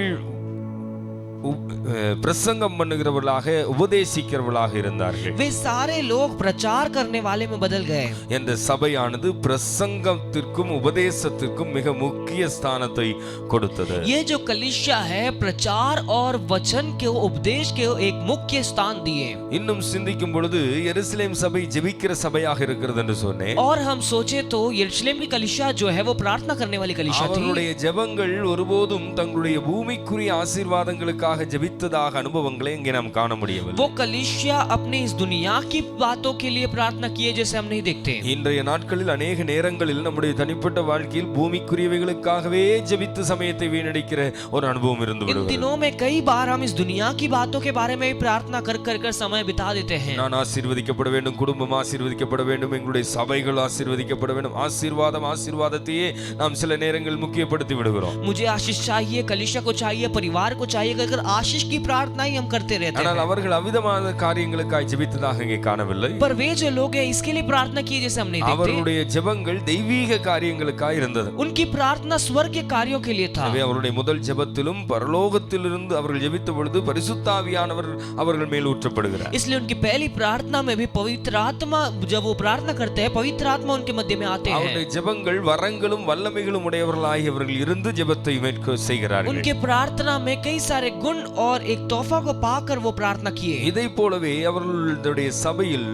பிரசங்கம் பண்ணுகிறவர்களாக உபதேசிக்கிறவர்களாக இருந்தார்கள். वे सारे लोग प्रचार करने वाले में बदल गए। இந்த சபையானது பிரசங்கத்திற்கும் உபதேசத்திற்கும் மிக முக்கிய ஸ்தானத்தை கொடுத்தது. ये जो कलीसिया है प्रचार और वचन के उपदेश के एक मुख्य स्थान दिए। இன்னும் சிந்திக்கும் பொழுது எருசலேம் சபை ஜெபிக்கிற சபையாக இருக்கிறது என்று சொன்னேன். और हम सोचे तो यरूशलेम की कलीसिया जो है वो प्रार्थना करने वाली कलीसिया थी। அவர்களுடைய ஜெபங்கள் ஒருபோதும் தங்களுடைய பூமிக்குரிய ஆசீர்வாதங்களுக்காக உலகத்திற்காக ஜெபித்ததாக அனுபவங்களை இங்கே நாம் காண முடியவில்லை. वो कलीसिया अपनी इस दुनिया की बातों के लिए प्रार्थना किए जैसे हम नहीं देखते. இன்றைய நாட்களில் அநேக நேரங்களில் நம்முடைய தனிப்பட்ட வாழ்க்கையில் பூமிக்குரியவைகளுக்காகவே ஜெபித்து சமயத்தை வீணடிக்கிற ஒரு அனுபவம் இருந்து इन விடுகிறது. दिनों में कई बार हम इस दुनिया की बातों के बारे में प्रार्थना कर कर समय बिता देते हैं. நான் ஆசீர்வதிக்கப்பட வேண்டும், குடும்பம் ஆசீர்வதிக்கப்பட வேண்டும், எங்களுடைய சபைகள் ஆசீர்வதிக்கப்பட வேண்டும். ஆசீர்வாதத்தையே நாம் சில நேரங்கள் முக்கியப்படுத்தி விடுகிறோம். मुझे आशीष चाहिए, कलीसिया को चाहिए, परिवार को चाहिए, अगर आशीष की प्रार्थना ही हम करते रहते ஆனால் हैं. அவர்கள் அவிதமான காரியங்களுக்காய் ஜெபித்ததாக இங்கே காணவில்லை. पर वे जो लोग हैं इसके लिए प्रार्थना किए जैसे हम नहीं देखते. அவர்களுடைய ஜெபங்கள் தெய்வீக காரியங்களுக்காய் இருந்தது. उनकी प्रार्थना स्वर्ग के कार्यों के लिए था. எனவே அவருடைய முதல் ஜெபத்திலும் பரலோகத்திலிருந்து அவர்கள் ஜெபித்த பொழுது பரிசுத்த ஆவியானவர் அவர்கள் மேல் ஊற்றப்படுகிறார். इसलिए उनकी पहली प्रार्थना में भी पवित्र आत्मा, जब वो प्रार्थना करते हैं पवित्र आत्मा उनके मध्य में आते हैं. அவருடைய ஜெபங்கள் வரங்களும் வல்லமைகளும் உடையவர்களாய் அவர்கள் இருந்து ஜெபத்தை செய்கிறார்கள். उनके प्रार्थना में कई सारे गुण और एक तोहफा को पाकर वो प्रार्थना किए. இதை போலவே அவர்களுடைய சபையில்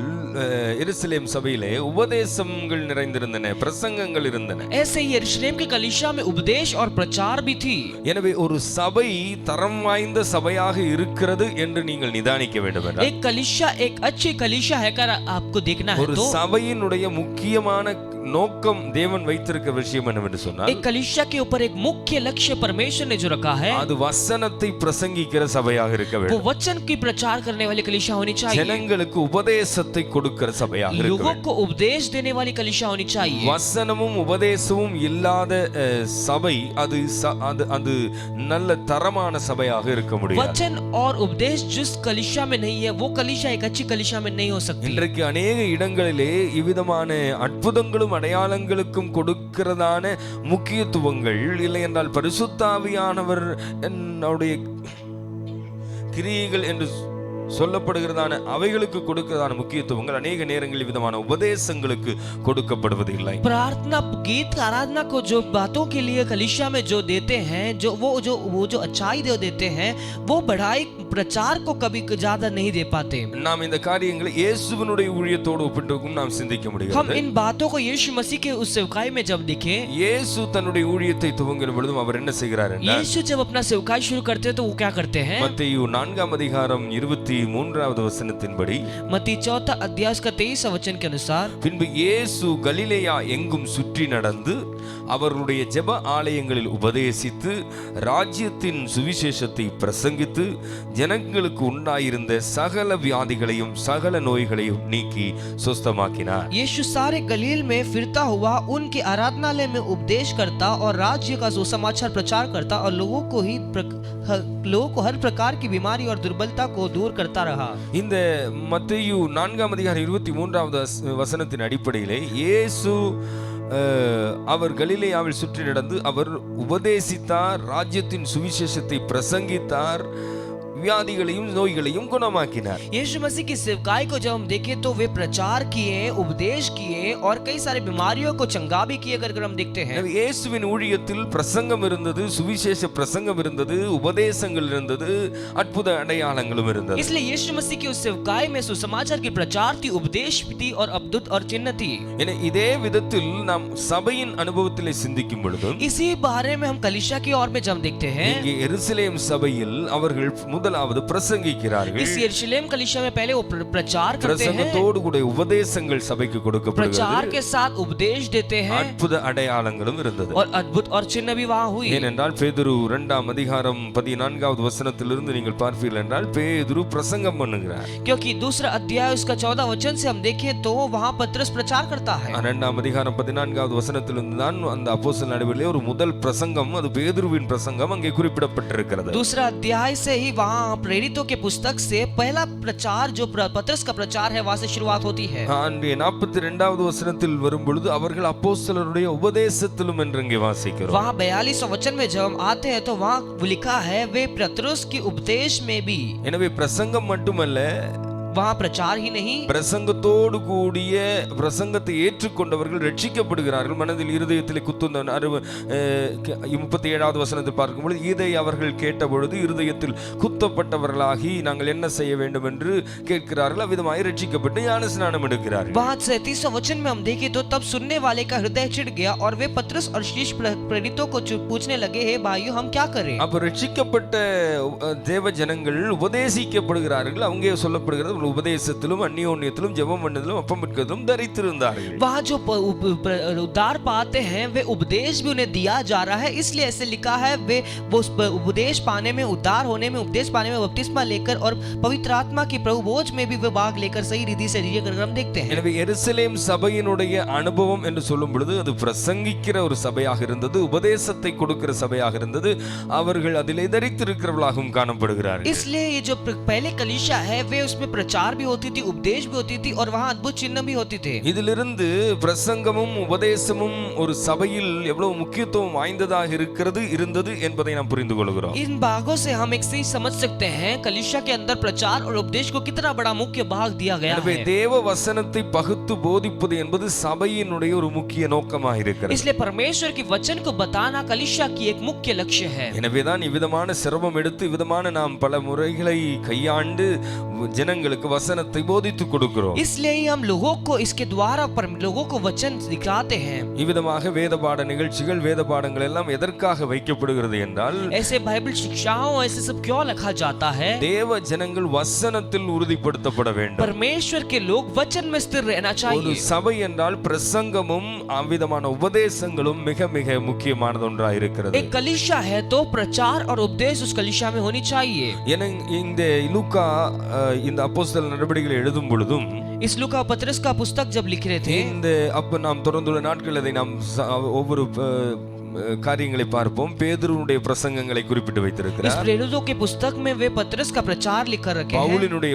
எருசலேம் சபையிலே உபதேசங்கள் நிறைந்திருந்தன, பிரசங்கங்கள் இருந்தன. ऐसे ही यरूशलेम के कलीसिया में उपदेश और प्रचार भी थी. எனவே ஒரு சபை தரம் வாய்ந்த சபையாக இருக்கிறது என்று நீங்கள் நிதானிக்க வேண்டும் என்றால், एक कलीसिया एक अच्छी कलीसिया है कर आपको देखना है ஒரு तो சபையினுடைய முக்கியமான நோக்கம் தேவன் வைத்திருக்க விஷயம் என்னவென்று சொன்னால், एक कलीसिया के ऊपर एक मुख्य लक्ष्य परमेश्वर ने जो रखा है அது வசனத்தை பிரசங்கிக்கிற சபையாக இருக்க वो வேண்டும். वचन की प्रचार करने वाली कलीसिया होनी चाहिए. ஜனங்களுக்கு உபதேசத்தை கொடுக்கிற சபையாக இருக்க लोगों வேண்டும். को उपदेश देने वाली कलीसिया होनी चाहिए. வசனமும் உபதேசமும் இல்லாத சபை அது நல்ல தரமான சபையாக இருக்க முடியாது. वचन और उपदेश जिस कलीसिया में नहीं है वो कलीसिया एक अच्छी कलीसिया में नहीं हो सकती. இன்றைக்கு அநேக இடங்களிலே இவ்விதமான அற்புதங்களும் அடையாளங்களுக்கும் கொடுக்கிறதான முக்கியத்துவங்கள் இல்லை என்றால் பரிசுத்த ஆவியானவர் என்னுடைய கிரியைகள் என்று சொல்லப்படுகிறதான அவைகளுக்கு கொடுக்கிறதான முக்கியத்துவங்கள் अनेक நேரங்களில் விதமான உபதேசங்களுக்கு கொடுக்கப்படுவது இல்லை. प्रार्थना गीत आराधना को जो बातों के लिए कलीसिया में जो देते हैं, वो जो अच्छाई देते हैं, वो बढ़ाई प्रचार को कभी ज्यादा नहीं दे पाते. நாம் இந்த காரியங்களை இயேசுவினுடைய ஊழியத்தோடு ஒப்பிட்டுக்கும் நாம் சிந்திக்க हम முடிகிறது. इन बातों को यीशु मसीह के उस सेवकाई में जब देखें, இயேசு தன்னுடைய ஊழியத்தை துவங்கின பொழுதும் அவர் என்ன செய்கிறார் என்றால், यीशु जब अपना सेवकाई शुरू करते हैं तो वो क्या करते हैं? மத்தேயு 4 அதிகாரம் 23வது வசனத்தின்படி, मत्ती 4 अध्याय का 23 वचन के अनुसार, பின்பு இயேசு கலிலேயா எங்கும் சுற்றி நடந்து அவர்களுடைய ஜெப ஆலயங்களில் உபதேசித்து ராஜ்யத்தின் சுவிசேஷத்தை பிரசங்கித்து ஜனங்களுக்கு உண்டாயிருந்த சகல வியாதிகளையும் சகல நோய்களையும் நீக்கி சுஸ்தமாக்கினார். यीशु सारे गलील में फिरता हुआ उनके आराधनालय में उपदेश करता और राज्य का सुसमाचार प्रचार करता और लोगों को हर प्रकार की बीमारी और दुर्बलता को दूर करता रहा. இந்த மத்தேயு 4 அதிகாரம் 23வது வசனத்தின் அடிப்படையிலே இயேசு அவர் கலிலேயாவில் சுற்றி நடந்து அவர் உபதேசித்தார், ராஜ்யத்தின் சுவிசேஷத்தை பிரசங்கித்தார், व्याधिगளையும் நோய்களையும் குணமாக்கினார். यीशु मसीह की सेवकाई को जब हम देखें तो वे प्रचार किए, उपदेश किए और कई सारे बीमारियों को चंगा भी किए करके हम देखते हैं. இயேசுவின் ஊழியத்தில் பிரசங்கம் இருந்தது, சுவிசேஷ பிரசங்கம் இருந்தது, உபதேசங்கள் இருந்தது, அற்புத அடையாளங்களும் இருந்தது. इसलिए यीशु मसीह की उस सेवकाई में सुसमाचार की प्रचार थी, उपदेश भी थी और अद्भुत और चिन्ह थी. இதே விதத்தில் நாம் சபையின் அனுபவத்திலே சிந்திக்கும் பொழுது इसी बारे में हम कलीसिया की ओर में जब देखते हैं, இங்கே எருசலேம் சபையில் அவர்கள் முதலாவது பிரசங்கிக்கிறார்கள். इस यरूशलेम कलीसिया में पहले वो प्रचार करते हैं, பிரசங்கத்தோடு கூட உபதேசங்கள் சபைக்கு கொடுக்கப்படுகிறது, प्रचार के साथ उपदेश देते हैं அற்புத அடையாளங்களும் இருந்தது. और अद्भुत और चिन्ह भी वहां हुई. ஏனென்றால் பேதுரு 2 அதிகாரம் 14வது வசனத்திலிருந்து நீங்கள் பார்ப்பீர்கள் என்றால் பேதுரு பிரசங்கம் பண்ணுகிறார். क्योंकि दूसरा अध्याय उसका 14 वचन से हम देखें तो वहां पतरस प्रचार करता है. 2 அதிகாரம் 14வது வசனத்திலிருந்து தான் அந்த அப்போஸ்தலர் நடுவிலே ஒரு முதல் பிரசங்கம், அது பேதுருவின் பிரசங்கம் அங்கே குறிப்பிடப்பட்டிருக்கிறது. दूसरा अध्याय से ही वहां प्रेरितों के पुस्तक से पहला प्रचार जो पतरस का प्रचार है वहां से शुरुआत होती है. 42வது வசனத்தில் வரும் பொழுது அவர்கள் அப்போஸ்தலருடைய உபதேசத்திலும் என்று இங்கே வாசிக்கிறோம். वहां 42 वचन में जब हम आते हैं तो वहां लिखा है वे पतरस की उपदेश में भी. எனவே பிரசங்கம் மட்டுமல்ல, वहाँ प्रचार ही नहीं, பிரசங்கத்தோடு கூடிய பிரசங்கத்தை ஏற்றுக்கொண்டவர்கள் ரட்சிக்கப்படுகிறார்கள். மனதில் இருதயத்திலே குத்துந்த 37வது வசனத்தை பார்க்கும்போது, இதை அவர்கள் கேட்டபொழுது இருதயத்தில் குத்தப்பட்டவர்களாகி நாங்கள் என்ன செய்ய வேண்டும் என்று கேட்கிறார்கள். அவ்விதமாய் ரட்சிக்கப்பட்டு ஞானஸ்நானம் எடுக்கிறார்கள். वहाँ 37वां वचन में हम देखें तो तब सुनने वाले का हृदय चिढ़ गया और वे पतरस और शीश प्रेरितों को पूछने लगे, हे भाइयों हम क्या करें? அப்ப ரட்சிக்கப்பட்ட தேவ ஜனங்கள் உபதேசிக்கப்படுகிறார்கள். அங்கே சொல்லப்படுகிறது, உபதேசத்திலும் அந்நியோன்யத்திலும் ஜெபம் பண்ணதிலும் அப்பம் பிட்கிறதிலும் தரித்திருந்தார்கள். वहाँ जो उद्धार पाते हैं वे उपदेश भी उन्हें दिया जा रहा है, इसलिए ऐसे लिखा है वे वो उपदेश पाने में, उद्धार होने में, उपदेश पाने में बपतिस्मा लेकर और पवित्र आत्मा की प्रभु भोज में भी वे भाग लेकर सही रीति से जिए कर हम देखते हैं. எனவே எருசலேம் சபையினுடைய அனுபவம் என்று சொல்லும் பொழுது அது பிரசங்கிக்கிற ஒரு சபையாக இருந்தது, உபதேசத்தை கொடுக்கிற சபையாக இருந்தது. அவர்கள் அதிலே தரித்திருக்கிறவர்களாகவும் காணப்படுகிறார்கள். इसलिए ये जो पहले कलीसिया है वे उसमें प्रचार भी होती थी, उपदेश भी होती थी और वहाँ अद्भुत चिन्ह भी होते थे. இதிலிருந்து பிரசங்கமும் உபதேசமும் ஒரு சபையில் எவ்வளவு முக்கியத்துவம் வாய்ந்ததாக இருந்தது என்பதை நாம் புரிந்து கொள்கிறோம். इन भागों से हम एक सही समझ सकते हैं कलीसिया के अंदर प्रचार और उपदेश को कितना बड़ा मुख्य भाग दिया गया है. தேவ வசனத்தை பகுத்து போதிப்பது என்பது சபையினுடைய ஒரு முக்கிய நோக்கமாக இருக்கிறது. इसलिए परमेश्वर की वचन को बताना कलीसिया की एक मुख्य लक्ष्य है. எனவேதான் இவ்விதமான சிரமம் எடுத்து இவ்விதமான நாம் பல முறைகளை கையாண்டு ஜனங்களுக்கு வசனத்தை போதித்து கொடுக்கிறோம். इसलिए हम लोगों को इसके द्वारा लोगों को वचन दिखाते हैं. இவ்விதமாக வேத பாட நிகழ்ச்சிகள், வேத பாடங்கள் எல்லாம் எதற்காக வைக்கப்படுகிறது என்றால், ऐसे बाइबल शिक्षाओं ऐसे सब क्यों रखा जाता है? தேவ ஜனங்கள் வசனத்தில் உறுதிப்படுத்தப்பட வேண்டும். परमेश्वर के लोग वचन में स्थिर रहना चाहिए. ஒரு சபை என்றால் பிரசங்கமும் அவ்விதமான உபதேசங்களும் மிக மிக முக்கியமானது ஒன்றாக இருக்கிறது. एक कलीसिया है तो प्रचार और उपदेश उस कलीसिया में होनी चाहिए. இந்த லூக்கா இந்த அப்போஸ்தலர் நடபடிகளை எழுதும் பொழுதும், इस लूका पतरस का पुस्तक जब लिख रहे थे, இந்த அப்ப நாம் தொடர்ந்துள்ள நாட்கள் அதை நாம் ஒவ்வொரு காரியங்களை பார்ப்போம். பேதுருவுடைய பிரசங்கங்களை குறிப்பிட்டு வைத்திருக்கிறார். इस प्रेरितों के पुस्तक में वे पतरस का प्रचार लिख कर रखे हैं. பவுலினுடைய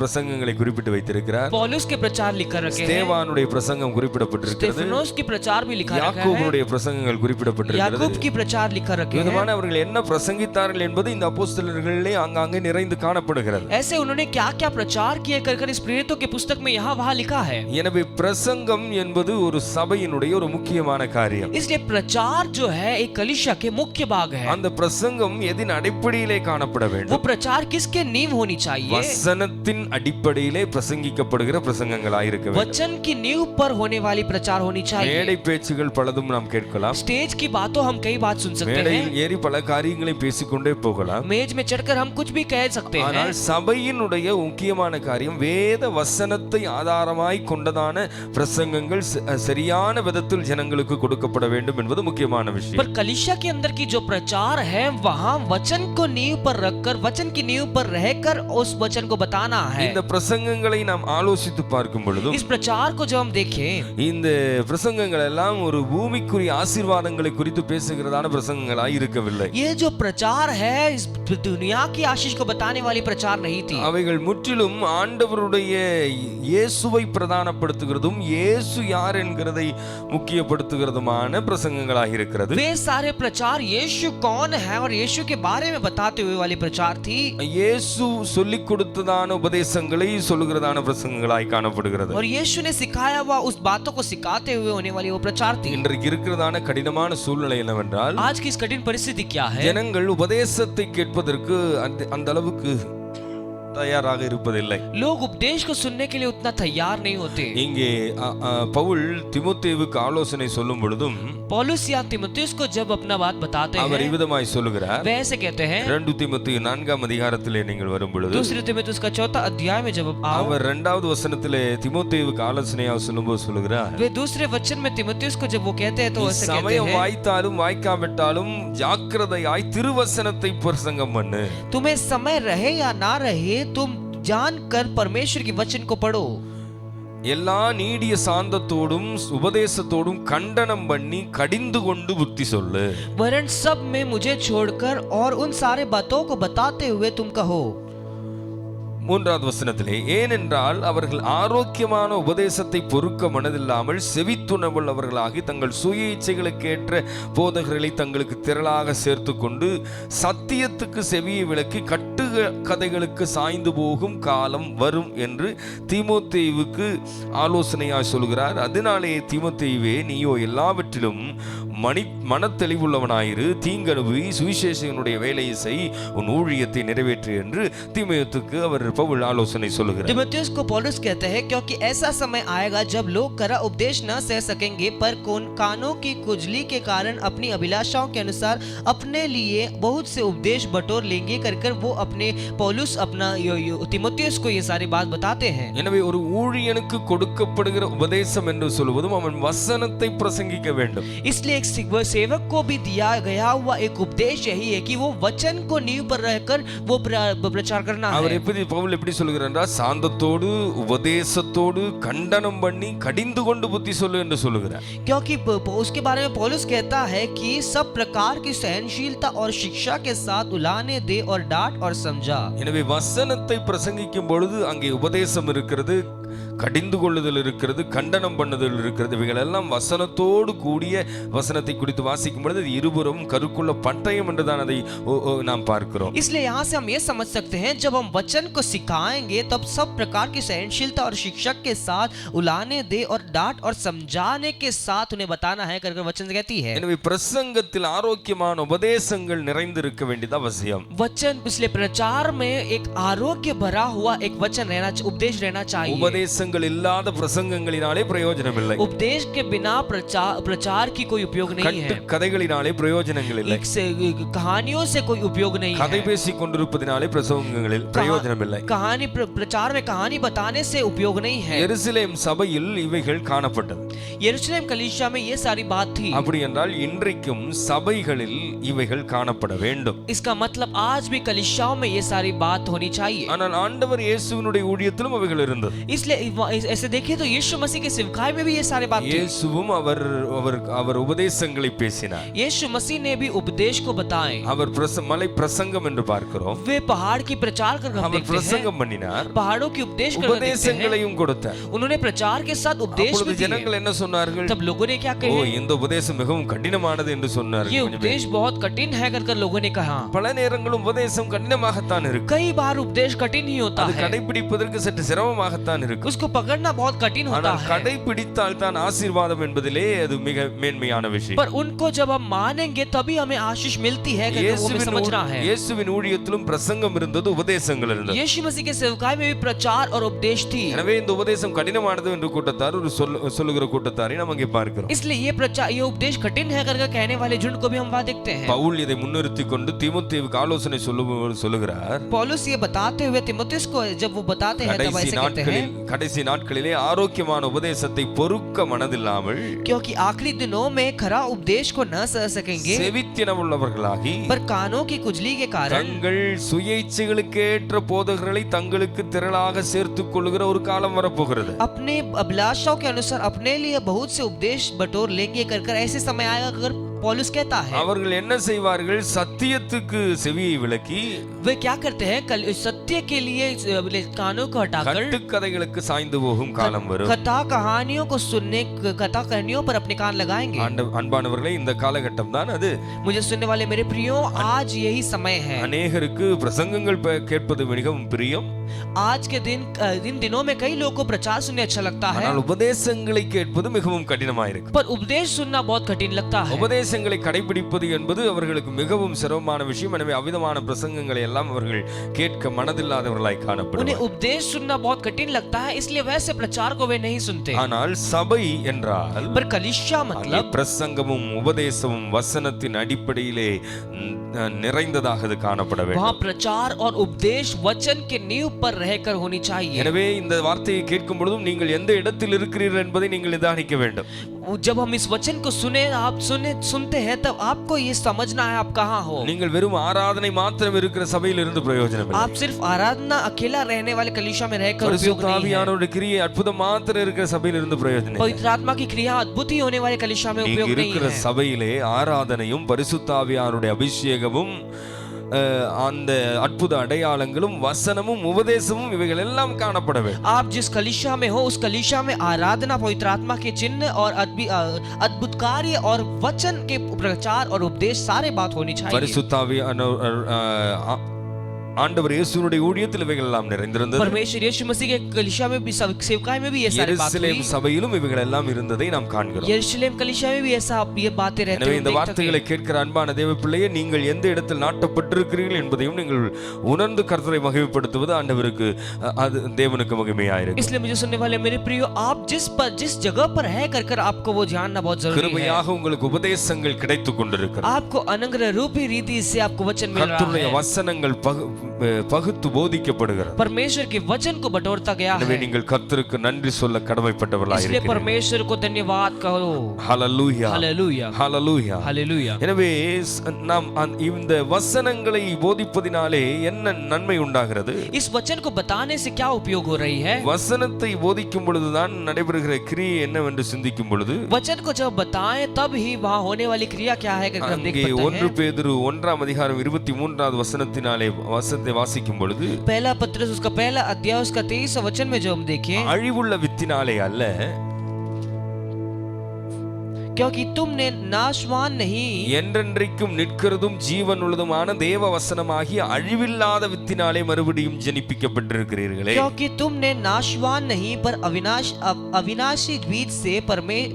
பிரசங்கங்களை குறிப்பிட்டு வைத்திருக்கிறார். पौलुस के प्रचार लिख कर रखे हैं. ஸ்தேவானுடைய பிரசங்கம் குறிப்பிடப்பட்டிருக்கிறது. स्तेफनोस की प्रचार भी लिखा रखा है. யாக்கோபுடைய பிரசங்கங்கள் குறிப்பிடப்பட்டிருக்கிறது. याकूब की प्रचार लिख कर रखे हैं. விதமான அவர்கள் என்ன பிரசங்கித்தார்கள் என்பது இந்த அப்போஸ்தலர்களிலே ஆங்காங்கே நிறைந்து காணப்படுகிறது. ऐसे उन्होंने क्या-क्या प्रचार किए कर इस प्रेरितों के पुस्तक में यहाँ-वहाँ लिखा है. எனவே பிரசங்கம் என்பது ஒரு சபையினுடைய ஒரு முக்கியமான காரியம். इसलिए प्रचार जो है एक कलीसिया के मुख्य भाग है. அந்த பிரசங்கம் எதின் அடிப்படையிலே காணப்பட வேண்டும்? वो प्रचार किसके नींव होनी चाहिए? வசனத்தின் அடிப்படையிலே பிரசங்கிக்கப்படுகிற பிரசங்கங்களாய் இருக்க வேண்டும். वचन की नींव पर होने वाली प्रचार होनी चाहिए. மேடை பேச்சுகள் பலதும் நாம் கேட்கலாம். स्टेज की बातों हम कई बात सुन सकते हैं. மேடையில் ஏறி பல காரியங்களை பேசிக்கொண்டே போகலாம். मेज में चढ़कर हम कुछ भी कह सकते हैं. ஆனால் சபையினுடைய முக்கியமான காரியம் வேத வசனத்தை ஆதாரமாய் கொண்டதான பிரசங்கங்கள் சரியான விதத்தில் ஜனங்களுக்கு கொடுக்கப்பட வேண்டும் என்பது முக்கியமான விஷயம். पर कलीसिया के अंदर की जो प्रचार है वहाँ वचन को नींव पर रखकर, वचन की नींव पर रहकर उस वचन को बताना है. இந்த பிரசங்கங்களை நாம் ஆலோசித்து பார்க்கும் பொழுது, इस प्रचार को जब हम देखें, இந்த பிரசங்கங்கள் எல்லாம் ஒரு பூமிக்குரிய ஆசீர்வாதங்களை குறித்து பேசுகிறதான பிரசங்கங்களாய் இருக்கவில்லை. ये जो प्रचार है इस दुनिया की आशीष को बताने वाली प्रचार नहीं थी. அவைகள் முற்றிலும் ஆண்டவருடைய இயேசுவை பிரதானப்படுத்துகிறதும் இயேசு யார் என்கிறதை முக்கியப்படுத்துகிறதுமான பிரசங்கங்களாக இருக்கிறது. वे सारे प्रचार यीशु कौन है और यीशु के बारे में बताते हुए वाली प्रचार थी. இயேசு சொல்லிக் கொடுத்ததான உபதேசங்களை சொல்லுகிறதான பிரசங்கங்களாய் காணப்படுகிறது. और यीशु ने सिखाया हुआ उस बातों को सिखाते हुए होने वाली वो प्रचार थी. இன்றைக்கு இருக்கிறதான கடினமான சூழ்நிலை என்னவென்றால், आज की इस कठिन परिस्थिति क्या है? ஜனங்கள் உபதேசத்தை கேட்பதற்கு அந்த அளவுக்கு தயாராக இருப்பதில்லை. लोग उपदेश को सुनने के लिए उतना तैयार नहीं होते. இங்கே பவுல் தீமோத்தேயுவுக்கு ஆலோசனை சொல்லும் பொழுதும், पौलुस या तीमुथियुस को जब अपना बात बताते அவர் हैं, இவ்விதமாய் சொல்லுகிறார். वे ऐसे कहते हैं. 2 தீமோத்தேயு 4ஆம் அதிகாரத்திலே நீங்கள் வரும் பொழுது, दूसरे तीमुथियुस का 4 अध्याय में जब आओ, அவர் 2வது வசனத்திலே தீமோத்தேயுவுக்கு ஆலோசனையாக சொல்லும்போது சொல்லுகிறார், वे दूसरे वचन में तीमुथियुस को जब वो कहते हैं तो ऐसे कहते சமயம் हैं, வாய்த்தாலும் வாய்க்காவிட்டாலும் ஜாக்கிரதையாய் திருவசனத்தை பிரசங்கம் பண்ணு. तुम्हें समय रहे या ना रहे तुम जानकर परमेश्वर की वचन को पढ़ो. எல்லா நீடிய சாந்தத்தோடும் உபதேசத்தோடும் கண்டனம் பண்ணி கடிந்து கொண்டு புத்தி சொல்லு. वरन सब में मुझे छोड़कर और उन सारे बातों को बताते हुए तुम कहो. மூன்றாவது வசனத்திலே, ஏனென்றால் அவர்கள் ஆரோக்கியமான உபதேசத்தை பொறுக்க மனதில்லாமல் செவித்துணவுள்ளவர்களாகி தங்கள் சுய இச்சைகளுக்கேற்ற போதகர்களை தங்களுக்கு திரளாக சேர்த்து கொண்டு சத்தியத்துக்கு செவியை விலக்கி கட்டு கதைகளுக்கு சாய்ந்து போகும் காலம் வரும் என்று தீமோத்தேயுவுக்கு ஆலோசனையாய் சொல்கிறார். அதனாலே தீமோத்தேயுவே, நீயோ எல்லாவற்றிலும் மனத்தெளிவுள்ளவனாயிரு, தீங்கனுபவி சுவிசேஷனுடைய வேலையை செய், உன் ஊழியத்தை நிறைவேற்று என்று தீமோத்தேயுவுக்கு அவர் பவுல் ஆலோசனை சொல்கிறார். तीमुथियुस को पौलुस कहते हैं, क्योंकि ऐसा समय आएगा जब लोग कड़ा उपदेश न सह सकेंगे, पर कानों की खुजली के कारण अपनी अभिलाषाओं के अनुसार अपने लिए बहुत से उपदेश बटोर लेंगे कर वो अपने पौलुस अपना तीमुथियुस को ये सारी बात बताते हैं. எனவே ஒரு ஊழியனுக்கு கொடுக்கப்படுகிற உபதேசம் என்று சொல்வதும் அவன் வசனத்தை பிரசங்கிக்க வேண்டும். इसलिए एक सेवक को भी दिया गया हुआ एक उपदेश यही है कि वो वचन को नींव पर रहकर वो प्रचार करना है. அவர் பவுல் எப்படி சொல்கிறார்? சாந்தத்தோடு உபதேசத்தோடு கண்டனம் பண்ணி கடிந்து கொண்டு புத்தி சொல்லு என்று சொல்கிறார். क्योंकि उसके बारे में पौलुस कहता है कि सब प्रकार की सहनशीलता और शिक्षा के साथ उलाने दे और डांट और समझा. எனவே வசனத்தை பிரசங்கிக்கும் பொழுது அங்கே உபதேசம் இருக்கிறது, கடிந்து கொள்ளுதல் இருக்கிறது, கண்டனம் பண்ணுதல் இருக்கிறது. இவைகள் எல்லாம் வசனத்தோடு கூடிய வசனத்தை குறித்து வாசிக்கும் பொழுது இருபுறம் கருக்குள்ள பட்டயம் என்றுதான் அதை நாம் பார்க்கிறோம். इसलिए यहाँ से हम ये समझ सकते हैं, जब हम वचन को सिखाएंगे तब सब प्रकार की सहनशीलता और शिक्षक के साथ उलाने दे और डांट और समझाने के साथ उन्हें बताना है कर वचन कहती है. எனவே பிரசங்கத்தில் ஆரோக்கியமான உபதேசங்கள் நிறைந்திருக்க வேண்டியது அவசியம். वचन पिछले प्रचार में एक आरोग्य भरा हुआ एक वचन रहना, उपदेश रहना चाहिए. உபதேசங்கள் இல்லாத பிரசங்கங்களினாலே பிரயோஜனம் இல்லை. उपदेश के बिना प्रचार की कोई उपयोग नहीं है. கதைகளினாலே பிரயோஜனங்கள் இல்லை. कहानियों से कोई उपयोग नहीं है. கதை பேசிக் கொண்டிருப்பதினாலே பிரசங்கங்களில் பிரயோஜனம் இல்லை. कहानी प्रचार में कहानी बताने से उपयोग नहीं है. எருசலேம் சபையில் இவைகள் காணப்பட்டது. यरूशलेम कलीसिया में ये सारी बात थी. அப்படி என்றால் இன்றைக்கும் சபைகளில் இவைகள் காணப்பட வேண்டும். इसका मतलब आज भी कलीसियाओं में ये सारी बात होनी चाहिए. ஆனால் ஆண்டவர் இயேசுவினுடைய ஊழியத்திலும் அவைகள் இருந்தது. इसलिए ऐसे देखें तो यीशु मसीह के सेवकाई में भी ये सारे बात थी. இயேசுவும் அவர் உபதேசங்களை பேசினார். यीशु मसीह ने भी उपदेश को बताए. அவர் मலை பிரசங்கம் என்று பார்க்கிறோம். वे पहाड़ की प्रचार कर हम देखते हैं. பிரசங்கம் பண்ணினார். पहाड़ों की उपदेश कर உபதேசங்களையும் கொடுத்தார். उन्होंने प्रचार के साथ उपदेश भी दिए. ஜனங்கள் என்ன சொன்னார்கள்? तब लोगों ने क्या कहा? ஓ, இந்த உபதேசம் மிகவும் கடினமானது என்று சொன்னார்கள். ये उपदेश बहुत कठिन है कर लोगों ने कहा. பல நேரங்களும் உபதேசம் கடினமாகத்தான் இருக்கு. कई बार उपदेश कठिन ही होता है. கடைபிடிப்பதற்கு சற்று சிரமமாகத்தான் இருக்கு. उसको पकड़ना बहुत कठिन होता है. கடைபிடித்தால் தான் ஆசீர்வாதம் என்பதிலே அது மிக மேன்மையான விஷயம். पर उनको जब हम मानेंगे तभी हमें आशीष मिलती है कि वो हमें समझना है. இயேசுவின் ஊழியத்திலும் பிரசங்கம் இருந்தது, உபதேசங்கள் இருந்தது. यीशु मसीह के सेवकाई में भी प्रचार और उपदेश थी. எனவே இந்த உபதேசம் கடினமானது என்று கூட்டத்தார் ஒரு சொல்லுகிற கூட்டத்தாரை நாம் அங்கே பார்க்கிறோம். इसलिए ये प्रचार, ये उपदेश कठिन है करके कहने वाले झुंड को भी हम वहां देखते हैं. பவுல் இதை முன்னிறுத்தி கொண்டு தீமோத்தேயுவுக்கு ஆலோசனை சொல்லுகிறார். पौलुस ये बताते हुए तीमुथियुस को जब वो बताते हैं तब ऐसे कहते हैं, கடைசி நாட்களிலே ஆரோக்கியமான உபதேசத்தை பொறுக்க மனதில்லாமல், क्योंकि आखिरी दिनों में खरा उपदेश को न सह सकेंगे, செவித்தினவுள்ளவர்களாகி, पर कानों की खुजली के कारण தங்கள் சுய இச்சைகளுக்கேற்ற போதகர்களை தங்களுக்கு திரளாக சேர்த்துக் கொள்ளுகிற ஒரு காலம் வரப்போகிறது. अपने अभिलाषाओं के अनुसार अपने लिए बहुत से उपदेश बटोर लेंगे कर ऐसे समय आएगा अगर पौलुस कहता है. அவர்கள் என்ன செய்வார்கள்? சத்தியத்துக்கு செவியை விலக்கி, वे क्या करते हैं? सत्य के लिए कानों को हटाकर கட்டுக்கதைகளுக்கு சாய்ந்து போகும் காலம் வரும். कथा कहानियों को सुनने, कथा कहानियों पर अपने कान लगाएंगे. அன்பானவர்களே, இந்த காலகட்டம் தான் அது. मुझे सुनने वाले मेरे प्रियो, आज यही समय है. अनेகருக்கு பிரசங்கங்கள் கேட்பது மிகவும் பிரியம். आज के दिन इन दिनों में कई लोगों को प्रचार सुनने अच्छा लगता है, ஆனால் உபதேசங்களை கேட்பது மிகவும் கடினமாயிருக்கு. पर उपदेश सुनना बहुत कठिन लगता है. உபதேசங்களை கடைபிடிப்பது என்பது அவர்களுக்கு மிகவும் சிரமமான விஷயம். எனவே அவிதமான பிரசங்கங்களை எல்லாம் அவர்கள் கேட்க மனதில்லாதவர்களாய் காணப்படுவார்கள். उन्हें उपदेश सुनना बहुत कठिन लगता है, इसलिए वैसे प्रचार को वे नहीं सुनते. ஆனால் சபை என்றால், पर कलीसिया मतलब பிரசங்கமும் உபதேசமும் வசனத்தின் அடிப்படையிலே நிறைந்ததாக காணப்பட வேண்டும். वहाँ प्रचार और उपदेश वचन के नींव पर रहकर होनी चाहिए. எனவே இந்த வார்த்தையை கேட்கும் பொழுதும் நீங்கள் எந்த இடத்தில் இருக்கிறீர்கள் என்பதை நீங்கள் நிதானிக்க வேண்டும். जब हम इस वचन को सुनते हैं तब आपको ये समझना है आप कहाँ हो. நீங்கள் வெறும் ஆராதனை மாத்திரம் இருக்கிற சபையில் இருந்து பிரயோஜனம் இல்லை. आप सिर्फ आराधना अकेला रहने वाले कलीसिया में रहकर उपयोग नहीं है. பரிசுத்த ஆவியானவருடைய கிரியை அற்புதம் மாத்திரம் இருக்கிற சபையில் இருந்து பிரயோஜனம் இல்லை. पवित्र आत्मा की क्रिया अद्भुत ही होने वाले कलीसिया में उपयोग नहीं है. இருக்கிற சபையிலே ஆராதனையும் பரிசுத்த ஆவியானவருடைய அபிஷேகமும் அந்த அற்புத அடையாளங்களும் வசனமும் உபதேசமும் இவைகள் எல்லாம் காணப்பட வேண்டும். आप जिस कलीसिया में हो उस कलीसिया में आराधना, पवित्र आत्मा के चिन्ह और अद्भुत कार्य और वचन के प्रचार और उपदेश सारे बात होनी चाहिए. பரிசுத்தாவி ஆண்டவர் இயேசுவினுடைய ஊழியத்தில் இவைகள் எல்லாம் நிறைந்திருந்தது. परमेश्वर यीशु मसीह के कलीसिया में भी, सेवकाई में भी ये सारी बात हुई. எருசலேம் சபையிலும் இவைகள் எல்லாம் இருந்ததை நாம் காண்கிறோம். यरूशलेम कलीसिया में भी ऐसा ये बातें रहती हैं. எனவே இந்த வார்த்தைகளை கேட்கிற அன்பான தேவ பிள்ளையே, நீங்கள் எந்த இடத்தில் நாட்டப்பட்டிருக்கிறீர்கள் என்பதையும் நீங்கள் உணர்ந்து கர்த்தரை மகிமைப்படுத்துவது ஆண்டவருக்கு, அது தேவனுக்கு மகிமையாயிருக்கு. इसलिए मुझे सुनने वाले मेरे प्रियो, आप जिस जगह पर है कर आपको वो जानना बहुत जरूरी है. கிருபையாக உங்களுக்கு உபதேசங்கள் கிடைத்துக் கொண்டிருக்கிறது. आपको अनुग्रह रूपी रीति से आपको वचन मिल रहा है. கர்த்தருடைய வசனங்கள் பகுத்து போதிக்கப்படுகிறது. परमेश्वर के वचन को बटोरता गया है. எனவே நீங்கள் கர்த்தருக்கு நன்றி சொல்ல கடமைப்பட்டவர்களாக इसलिए இருக்கிறீர்கள். परमेश्वर को धन्यवाद करो. ஹalleluya हालेलुया ஹalleluya हालेलुया. எனவே நாம் இந்த வசனங்களை போதிப்பதினாலே என்ன நன்மை உண்டாகிறது? इस वचन को बताने से क्या उपयोग हो रही है? வசனத்தை போதிக்கும் பொழுதுதான் நடைபெறுகிற கிரியை என்னவென்று சிந்திக்கும் பொழுது, वचन को जब बताएं तब ही वहां होने वाली क्रिया क्या है कर हम देख அங்கே पाते 1 हैं. பேதுரு 1 23வது வசனத்தினாலே வசனத்தை வாசிக்கும் பொழுது, पहला पत्रस उसका पहला अध्याय उसका 23 वचन में जो हम देखें, அழிவுள்ள வித்தினாலே அல்ல, क्योंकि तुमने नाशवान नहीं, என்றென்றைக்கும் நிற்கிறதும் ஜீவன் உள்ளதுமான தேவ வசனமாகிய அழிவில்லாத வித்தினாலே மறுபடியும் ஜனிப்பிக்கப்பட்டிருக்கிறீர்களே. क्योंकि तुमने नाशवान नहीं पर अविनाशी बीज से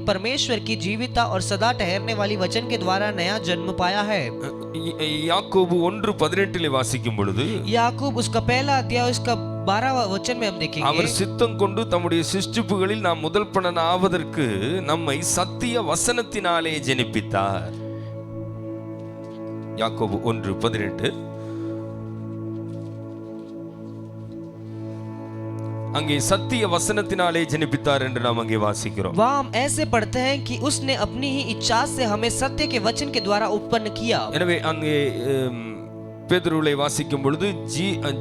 परमेश्वर की जीविता और सदा ठहरने वाली वचन के द्वारा नया जन्म पाया है. யாக்கோபு 1:18 வாசிக்கும் பொழுது, याकूब उसका पहला अध्याय उसका 12वां वचन में हम देखेंगे, அவர் சித்தம் கொண்டு தம்முடைய சிருஷ்டிப்புகளில் நாம் முதல் பலன் ஆவதற்கு நம்மை சத்திய வசனத்தினாலே ஜெனிப்பித்தார். யாக்கோபு 1:18. அங்கே சத்திய வசனத்தினாலே ஜெனிப்பித்தார் என்று நாம் அங்கே வாசிக்கிறோம். वहाँ हम ऐसे पढ़ते हैं कि उसने अपनी ही इच्छा से हमें सत्य के वचन के द्वारा उत्पन्न किया. எனவே அங்கே பேதுருவை வாசிக்கும் பொழுது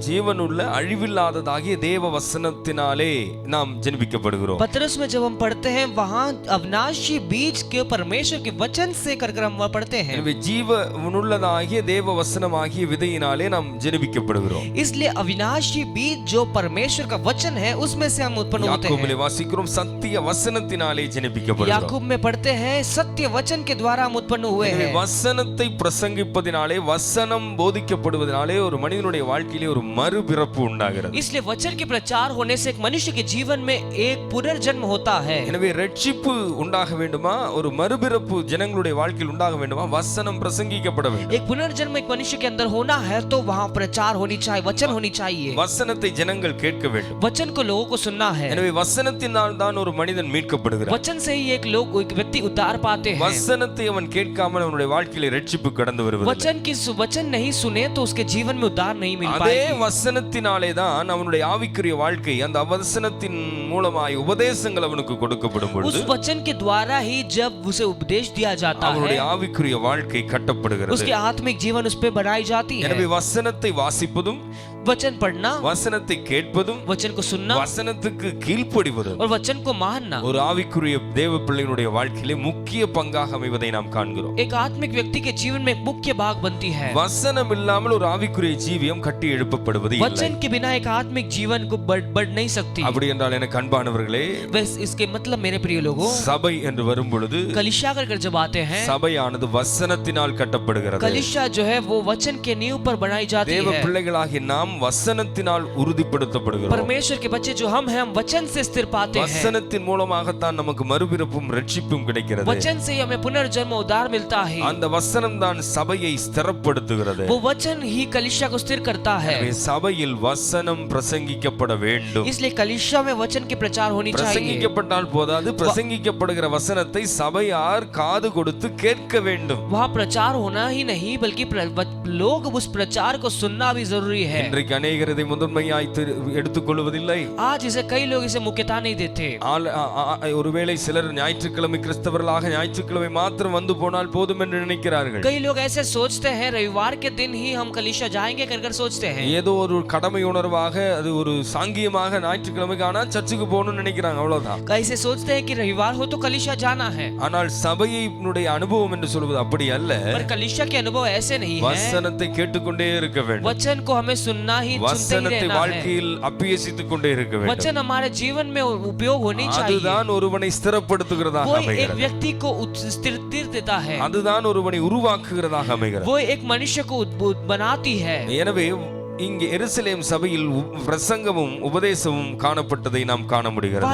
ஜீவனுள்ள அழிவில்லாததாகிய தேவ வசனத்தினாலே நாம் ஜெனிப்பிக்கப்படுகிறோம். पतरस में जब हम पढ़ते हैं वहाँ अविनाशी बीज के परमेश्वर के वचन से कर हम पढ़ते हैं. எனவே ஜீவனுள்ளதாகிய தேவ வசனமாகிய விதையினாலே நாம் ஜெனிப்பிக்கப்படுகிறோம். इसलिए अविनाशी बीज जो परमेश्वर का वचन है उसमें से हम उत्पन्न होते हैं. யாக்கோபிலே வாசிக்கிறோம் சத்திய வசனத்தினாலே ஜெனிப்பிக்கப்படுகிறோம். याकूब में पढ़ते हैं सत्य वचन के द्वारा हम उत्पन्न हुए हैं. வசனத்தை பிரசங்கிப்பதினாலே, வசனம் போதிக்கப்படுவதினாலே ஒரு மனிதனுடைய வாழ்க்கையிலே ஒரு மறுபிறப்பு உண்டாகிறது. इसलिए वचन के प्रचार होने से एक मनुष्य के जीवन में एक पुनर्जन्म होता है. எனவே ரட்சிப்பு உண்டாக வேண்டுமா, ஒரு மறுபிறப்பு ஜனங்களுடைய வாழ்க்கையில் உண்டாக வேண்டுமா, வசனம் பிரசங்கிக்கப்பட வேண்டும். एक पुनर्जन्म एक मनुष्य के अंदर होना है तो वहाँ प्रचार होनी चाहिए, वचन होनी चाहिए. வசனத்தை ஜனங்கள் கேட்க வேண்டும். वचन को लोगों को सुनना है. எனவே वசனத்தினால் தான் ஒரு மனிதன் மீட்கப்படுகிறார். वचन से ही एक व्यक्ति उद्धार पाते हैं. வசனத்தை அவன் கேட்காமல் அவனுடைய வாழ்க்கையிலே ரட்சிப்பு கடந்து வருவதில்லை. वचन नहीं सुने तो उसके जीवन में उद्धार नहीं मिल அதே पाएगी. வசனத்தினாலே தான் அவனுடைய ஆவிக்குரிய வாழ்க்கை, அந்த வசனத்தின் மூலமாய் உபதேசங்கள் அவனுக்கு கொடுக்கப்படும் பொழுது, उस वचन के द्वारा ही जब उसे उपदेश दिया जाता அவனுடைய है ஆவிக்குரிய வாழ்க்கை கட்டப்படுகிறது. उसके आत्मिक जीवन उस पे बढ़ाई जाती है. எனவே வசனத்தை வாசிப்பதும், वचन पढ़ना, வசனத்தை கேட்பதும், वचन को सुनना வசனத்துக்கு கீழ்ப்படிவதும் और वचन को मानना ஒரு ஆவிக்குரிய தேவ பிள்ளையினுடைய வாழ்க்கையிலே முக்கிய பங்காக அமைவதை நாம் காண்கிறோம். एक आत्मिक व्यक्ति के जीवन में एक मुख्य भाग बनती है. வசனம் இல்லாமல் ஒரு ஆவிக்குரிய ஜீவியம் கட்டி எழுப்பப்படுவது இல்லை. वचन के बिना एक आत्मिक जीवन को बढ़ नहीं सकती. அப்படி என்றால் எனக்கு அன்பானவர்களே, बस इसके मतलब मेरे प्रिय लोगों, சபை என்று வரும் பொழுது कलीसिया कर जब आते हैं, சபையானது வசனத்தினால் கட்டப்படுகிறது. कलीसिया जो है वो वचन के नींव पर बनाई जाती தேவ है. பிள்ளைகளாகிய நாம் வசனத்தினால் உறுதிப்படுத்தப்படுகிறோம். परमेश्वर के बच्चे जो हम हैं, हम वचन से स्थिर पाते हैं. வசனத்தின் மூலமாகத்தான் நமக்கு மறுபிறப்பும் ரட்சிப்பும் கிடைக்கிறது. वचन से ही हमें पुनर्जन्म उद्धार मिलता है. அந்த வசனம் தான் சபையை ஸ்திரப்படுத்துகிறது. वो वचन ही कलीसिया को स्थिर करता है. எனவே சபையில் வசனம் பிரசங்கிக்கப்பட வேண்டும். इसलिए कलीसिया में वचन की प्रचार होनी चाहिए. பிரசங்கிக்கப்பட்டால் போதாது, பிரசங்கிக்கப்படுகிற வசனத்தை சபையார் காது கொடுத்து கேட்க வேண்டும். वहाँ प्रचार होना ही नहीं बल्कि लोग उस प्रचार को सुनना भी जरूरी है. இன்றைக்கு அநேகர் இதை முதன்மையாய் எடுத்துக்கொள்வதில்லை. आज इसे कई लोग इसे मुख्यता नहीं देते. ஒருவேளை சிலர் ஞாயிற்றுக்கிழமை கிறிஸ்தவர்களாக ஞாயிற்றுக்கிழமை மாத்திரம் வந்து போனால் போதும் என்று நினைக்கிறார்கள். कई लोग ऐसे सोचते हैं रविवार के दिन ही हम कलीसिया जाएंगे कर सोचते हैं. ஏதோ ஒரு கடமை உணர்வாக அது ஒரு சாங்கியமாக ஞாயிற்றுக்கிழமைக்கு ஆனா சர்ச்சுக்கு போகணும்னு நினைக்கிறாங்க, அவ்வளவுதான். कैसे सोचते हैं कि रविवार हो तो कलीसिया जाना है. ஆனால் சபையினுடைய அனுபவம் என்று சொல்வது அப்படி அல்ல. पर कलीसिया के अनुभव ऐसे नहीं है. வசனத்தை கேட்டுக்கொண்டே இருக்க வேண்டும். वचन को हमें सुनना ही सुनते ही வசனத்தை रहना है. வாழ்க்கையில் அபியசித்துக் கொண்டே இருக்க வேண்டும். वचन हमारे जीवन में उपयोग होनी चाहिए. அதுதான் ஒருவனை ஸ்திரப்படுத்துகிறதாக वो அமைகிறது. एक व्यक्ति को स्थिर देता है. அதுதான் ஒருவனை உருவாக்குகிறதாக அமைகிறது. वो एक मनुष्य को बनाती है. எனவே இங்கே எருசலேம் சபையில் பிரசங்கமும் உபதேசமும் காணப்பட்டதை நாம் காண முடிகிறது.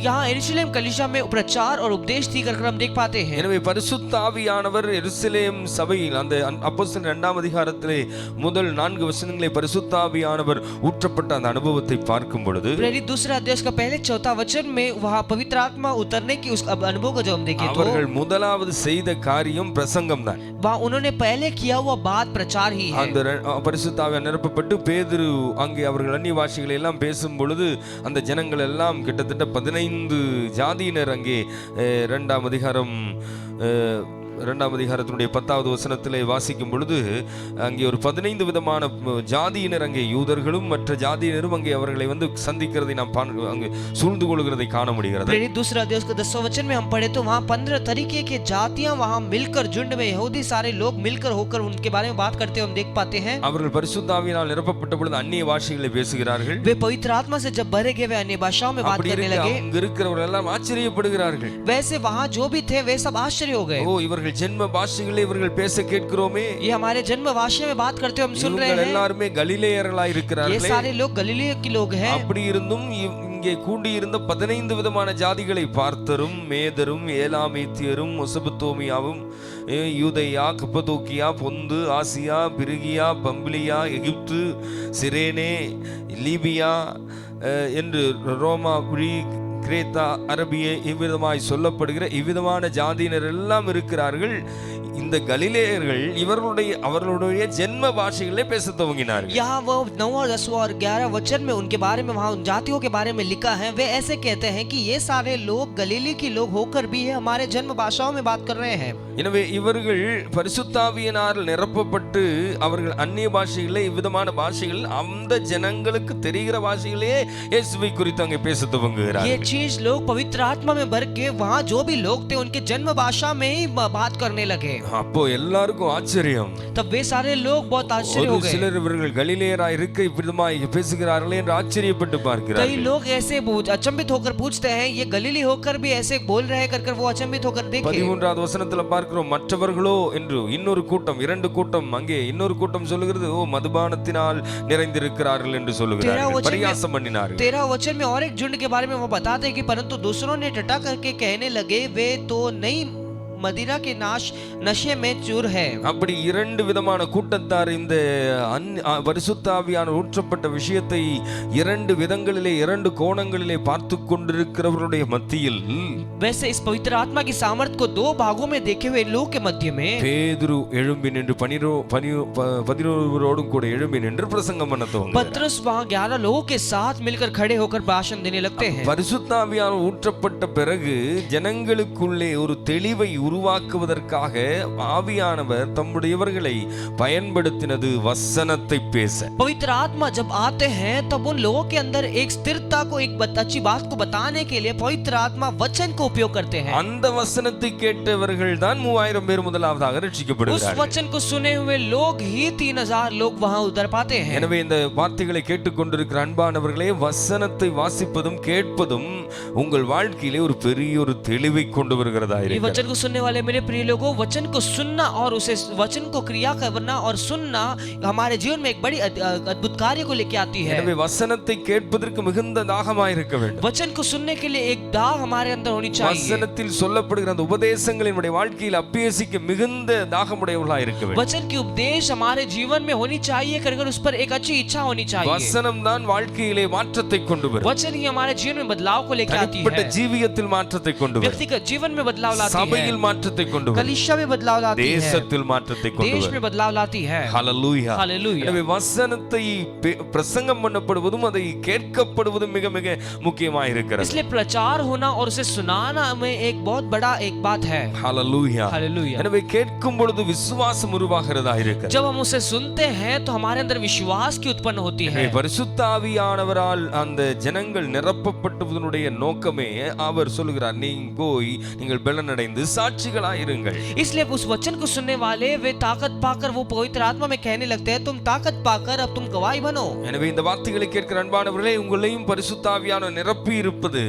यहाँ यरूशलेम कलीसिया में प्रचार और उपदेश थी कर हम देख पाते हैं. எனவே பரிசுத்த ஆவியானவர் எருசலேம் சபையில் அந்த அப்போஸ்தலர் 2 அதிகாரத்திலே முதல் 4 வசனங்களை பரிசுத்த ஆவியானவர் ஊற்றப்பட்ட அந்த அனுபவத்தை பார்க்கும் பொழுது प्रेरित दूसरा अध्याय का पहले चौथा वचन में वहां पवित्र आत्मा उतरने की उस अनुभव को जब हम देखें तो அவர்கள் முதலாவது செய்த காரியம் பிரசங்கம் தான். वहां उन्होंने पहले किया हुआ बात प्रचार ही है. அந்த பரிசுத்த ஆவியானவர் பட்டு பேதுரு அங்கே அவர்கள் அந்நிய பாஷைகளை எல்லாம் பேசும் பொழுது அந்த ஜனங்கள் எல்லாம் கிட்டத்தட்ட 15 ஜாதியினர் அங்கே 2 அதிகாரத்தினுடைய 10வது வசனத்திலே வாசிக்கும் பொழுது அங்கே ஒரு 15 விதமான ஜாதியினர், அங்கே யூதர்களும் மற்ற ஜாதியினரும் அங்கே அவர்களை வந்து சந்திக்கிறதை நாம் அங்கே சூழ்ந்து கொள்கிறதை காண முடிகிறது. प्रेरित दूसरा अध्याय का 10वां वचन में हम पढ़े तो वहां 15 तरीके के जातियां वहां मिलकर झुंड में यहूदी सारे लोग मिलकर होकर उनके बारे में बात करते हुए हम देख पाते हैं. அவர்கள் பரிசுத்த ஆவியினால் நிரப்பப்பட்ட பொழுது அந்நிய பாஷைகளை பேசுகிறார்கள். वे पवित्र आत्मा से जब भरे गए वे अन्य भाषाओं में बात करने लगे. அங்க இருக்கிறவர்கள் எல்லாம் ஆச்சரியப்படுகிறார்கள். वैसे वहां जो भी थे वे सब आश्चर्य हो गए. ஓ, இவர்கள் ஜென்ம பாஷைகளை இவர்கள் பேச கேட்கிறோமே. ये हमारे जन्म भाषा में बात करते हुए हम सुन रहे हैं. எல்லாரும் கலிலேயர்களாய் இருக்கிறார்கள். ये सारे लोग गलीले के लोग हैं. அப்படி இருந்தும் இங்கே கூடியிருந்த 15 விதமான ஜாதிகளை பார்த்தரும் மேதரும் ஏலாமேத்தியரும் மெசொப்பொத்தேமியாவும் யூதேயா கப்பதோக்கியா பொந்து ஆசியா பிரிகியா பம்பிலியா எகிப்து சிரேனே லீபியா என்று ரோமா கிரேத்தா அரபிய இவ்விதமாய் சொல்லப்படுகிற இவ்விதமான ஜாதியினர் எல்லாம் இருக்கிறார்கள். இந்த கலிலேயர்கள் அவர்களுடைய ஜென்ம பாஷைகளே பேச துவங்கினார்கள். यहाँ वो 9 और 10 और 11 वचन में उनके बारे में वहां उन जातियों के बारे में लिखा है. वे ऐसे कहते हैं कि ये सारे लोग गलीली के लोग होकर भी है हमारे जन्म भाषाओं में बात कर रहे हैं. எனவே இவர்கள் பரிசுத்த ஆவியினால் நிரப்பப்பட்டு அவர்கள் அந்நிய பாஷைகளே இவ்விதமான பாஷைகள் அந்த ஜனங்களுக்கு தெரிகிற பாஷைகளே இயேசுவை குறித்து அங்கே பேச துவங்குகிறார்கள். ये चीज लोग पवित्र आत्मा में भर के वहां जो भी लोग थे उनके जन्म भाषा में ही बात करने लगे. அப்போ எல்லாருக்கும் ஆச்சரியம். तब वे सारे लोग बहुत आश्चर्य हो गए. சிலர் இவர்கள் கலிலேயராய் இருக்க இப்படிமாய் பேசுகிறார்களே என்று ஆச்சரியப்பட்டு பார்க்கிறார்கள். कई लोग ऐसे अचंभित होकर पूछते हैं ये गलीली होकर भी ऐसे बोल रहे हैं कर वो अचंभित होकर देखे. 13வது வசனத்துல பார்க்கிறோம் மற்றவர்களோ என்று இன்னொரு கூட்டம் 2 கூட்டம் அங்கே இன்னொரு கூட்டம் சொல்லுகிறது ஓ மதுபானத்தினால் நிறைந்திருக்கிறார்கள் என்று சொல்லுகிறார்கள். பரியாசம் பண்ணினார்கள். 13 वचन में और एक झुंड के बारे में वो बताते हैं कि परंतु दूसरों ने टटा करके कहने लगे वे तो नहीं मदिरा के नशे में चूर है. அப்படி 2 விதமான கூட்டத்தார் இந்த பரிசுத்த ஆவியானவர் ஊற்றப்பட்ட விஷயத்தை 2 விதங்களிலே 2 கோணங்களிலே பார்த்து கொண்டிருக்கிறவருடைய மத்தியில் वैसे इस पवित्र आत्मा की सामर्थ्य को 2 भागों में देखे हुए लोग के मध्य में பேதுரு எழும்பி நின்று 11 கூட எழும்பி நின்று பிரசங்கம் பண்ண துவங்கினார். पतरस वहां 11 लोगों के साथ मिलकर खड़े होकर भाषण देने लगते हैं. பரிசுத்த ஆவியானவர் ஊற்றப்பட்ட பிறகு ஜனங்களுக்குள்ளே ஒரு தெளிவை உருவாக்குவதற்காக ஆவியானவர் தம்முடையவர்களை பயன்படுத்தினது வசனத்தை பேச. पवित्र आत्मा जब आते हैं तब उन लोगों के अंदर एक स्थिरता को एक अच्छी बात को बताने के लिए पवित्र आत्मा वचन को उपयोग करते हैं. அந்த वचनத்தை கேட்டவர்கள் தான் 3000 பேர் முதலாவதாக ரட்சிக்கப்படுகிறார்கள். उस वचन को सुने हुए लोग ही 3000 लोग वहां उतर पाते हैं. எனவே இந்த வார்த்தைகளை கேட்டுக்கொண்டிருக்கிற அன்பானவர்களே வசனத்தை வாசிப்பதும் கேட்பதும் உங்கள் வாழ்க்கையிலே ஒரு பெரிய ஒரு தெளிவை கொண்டு வருகிறதா ये वचन को सुनने वाले मेरे प्रिय लोगों वचन को सुनना और उसे वचन को क्रिया करना और सुनना हमारे जीवन में एक बड़ी अद्भुत कार्य को लेके आती है. எனவே வசனத்தை கேட்பதற்கு மிகுந்த தாகமாய் இருக்க வேண்டும். वचन को सुनने के लिए एक दाह हमारे अंदर होनी चाहिए. வசனத்தில் சொல்லப்படுகிற அந்த உபதேசங்களை நம்முடைய வாழ்க்கையில் அபியசிக்க மிகுந்த தாகமுடையவர்களாய் இருக்க வேண்டும். वचन की उपदेश हमारे जीवन में होनी चाहिए कर उस पर एक अच्छी इच्छा होनी चाहिए. வசனம் தான் வாழ்க்கையிலே மாற்றத்தை கொண்டு வரும். वचन ही हमारे जीवन में बदलाव को लेके आती है. தனிப்பட்ட ஜீவியத்தில் மாற்றத்தை கொண்டு வரும். व्यक्तिगत जीवन में बदलाव लाती है. சபையில் மாற்றத்தை கொண்டு வரும் कलीसिया में बदलाव लाती है, தேசத்தில் மாற்றத்தை கொண்டு देश வரும் में बदलाव लाती है। ஹalleluya हालेलुया। எனவே வசனத்தை பிரசங்கம் பண்ணப்படுவதும் அதை கேட்கப்படுவதும் மிக மிக முக்கியமாக இருக்கிறது इसलिए प्रचार होना और उसे सुनाना में एक बहुत बड़ा एक बात है। ஹalleluya हालेलुया। எனவே கேட்கும் பொழுது விசுவாசம் உருவாகிறதா இருக்கு जब हम उसे सुनते हैं तो हमारे अंदर विश्वास की उत्पन्न होती है। பரிசுத்த ஆவியானவரால் அந்த ஜனங்கள் நிரப்பப்பட்டதனுடைய நோக்கமே அவர் சொல்கிறார் நீங்கள் பலனடைந்து சாட்சிகளாய் இருங்கள் इसलिए उस वचन को सुनने वाले वे ताकत पाकर वो पवित्र आत्मा में कहने लगते हैं तुम ताकत पाकर अब तुम गवाही बनो। எனவே இந்த வார்த்தைகளை கேட்கிற அன்பானவர்களே உங்களையும் பரிசுத்த ஆவியானவர் நிரப்பி இருப்பது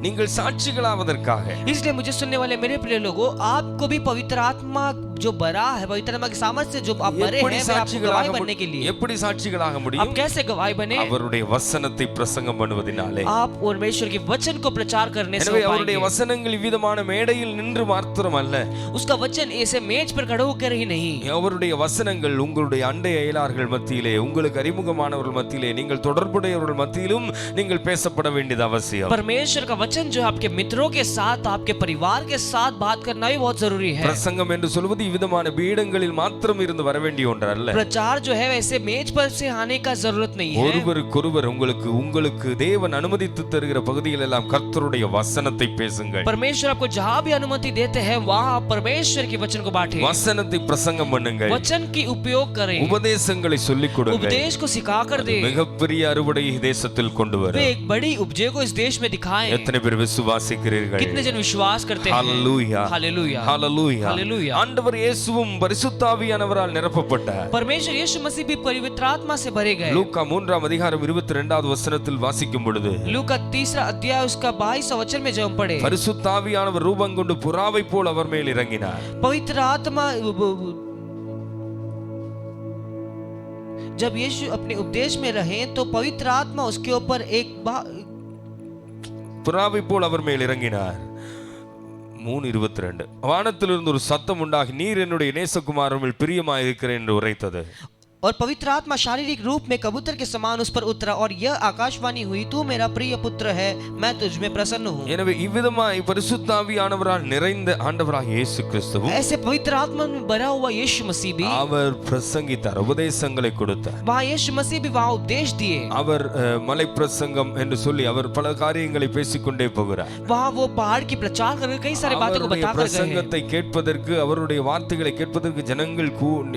நீங்கள் சாட்சிகளாவதற்காக। इसलिए मुझे सुनने वाले मेरे प्रिय लोगों, आपको भी पवित्र आत्मा जो भरा है, पवित्र आत्मा के सामर्थ्य से जो आप भरे हैं, वे आपको गवाही बनने के लिए। எப்படி சாட்சிகளாக आप முடியும்? कैसे गवाही बने? அவருடைய வசனத்தை பிரசங்கம் பண்ணுவதினாலே। आप परमेश्वर के वचन को प्रचार करने से எனவே அவருடைய வசனங்கள் விதமான மேடையில் நின்று மாத்திரம் அல்ல, उसका वचन ऐसे मेज पर खड़े होकर ही नहीं, அவருடைய வசனங்கள் உங்களுடைய அண்டை அயலார்கள் மத்தியிலே, உங்களுக்கு அறிமுகமானவர்கள் மத்தியிலே, நீங்கள் தொடர்புடையவர்கள் மத்தியிலும் நீங்கள் பேசப்பட வேண்டியது அவசியம்। परमेश्वर का वचन जो आपके मित्रों के साथ, आपके परिवार के साथ बात करना भी बहुत जरूरी है। பிரசங்கம் என்று சொல்வது விதமான பீடங்களில் மாத்திரம் இருந்து வர வேண்டிய ஒன்று அல்ல। प्रचार जो है वैसे मेज पर से आने का जरूरत नहीं है। ஒருவருக்கொருவர் உங்களுக்கு தேவன் அனுமதித்து தருகிற பகுதியில் எல்லாம் கர்த்தருடைய வசனத்தை பேசுங்கள்। परमेश्वर आपको जहां भी अनुमति देते हैं वहां परमेश्वर के वचन को बांटें, வசனத்தை பிரசங்கம் பண்ணுங்கள், वचन की उपयोग करें, உபதேசங்களை சொல்லிக் கொடுங்கள், उपदेश को सिखाकर दें, மிகப்பெரிய அறுவடையை தேசத்தில் கொண்டு வரும்। वे एक बड़ी उपजय को इस देश में दिखाएं। எத்தனை பேர் விசுவாசிக்கிறீர்கள்? कितने जन विश्वास करते हैं? ஹalleluya हालेलुया, ஹalleluya हालेलुया। ஆண்டவர் இயேசுவும் பரிசுத்த ஆவியானவரால் நிரப்பப்பட்டார்। परमेश्वर यीशु मसीह भी पवित्र आत्मा से भरे गए। லூக்கா 3ஆம் அதிகாரம் 22வது வசனத்தில் வாசிக்கும் பொழுது लूका 3 अध्याय उसका 22 वचन में जब हम पढ़े, பரிசுத்த ஆவியானவர் ரூபம் கொண்டு புறாவை போல் அவர் மேல் இறங்கினார்। पवित्र आत्मा जब यीशु अपने उपदेश में रहे तो पवित्र आत्मा उसके ऊपर एक புறாவை போல் அவர் மேல் இறங்கினார்। 3:22 வானத்திலிருந்து ஒரு சத்தம் உண்டாகி நீர் என்னுடைய நேசகுமாரனில் பிரியமாயிருக்கிறேன் என்று உரைத்தது। और पवित्र आत्मा शारीरिक रूप में कबूतर के समान उस पर उतरा और यह आकाशवाणी हुई, तू मेरा प्रिय पुत्र है, मैं तुझ में प्रसन्न हूँ। எனவே இவ்விதமாய் பரிசுத்த ஆவியானவரால் நிறைந்த ஆண்டவராகிய இயேசு கிறிஸ்து ऐसे पवित्र आत्मा में भरा हुआ यीशु मसीह भी அவர் பிரசங்கித்தார், உபதேசங்களை கொடுத்தார்। वहाँ यीशु मसीह भी वहाँ उपदेश दिए। அவர் மலை பிரசங்கம் என்று சொல்லி அவர் பல காரியங்களை பேசிக்கொண்டே போகிறார்। वहाँ वो पहाड़ की प्रचार कर कई सारे बातों को அவருடைய बताकर गए हैं। பிரசங்கத்தை கேட்பதற்கு, அவருடைய வார்த்தைகளை கேட்பதற்கு ஜனங்கள்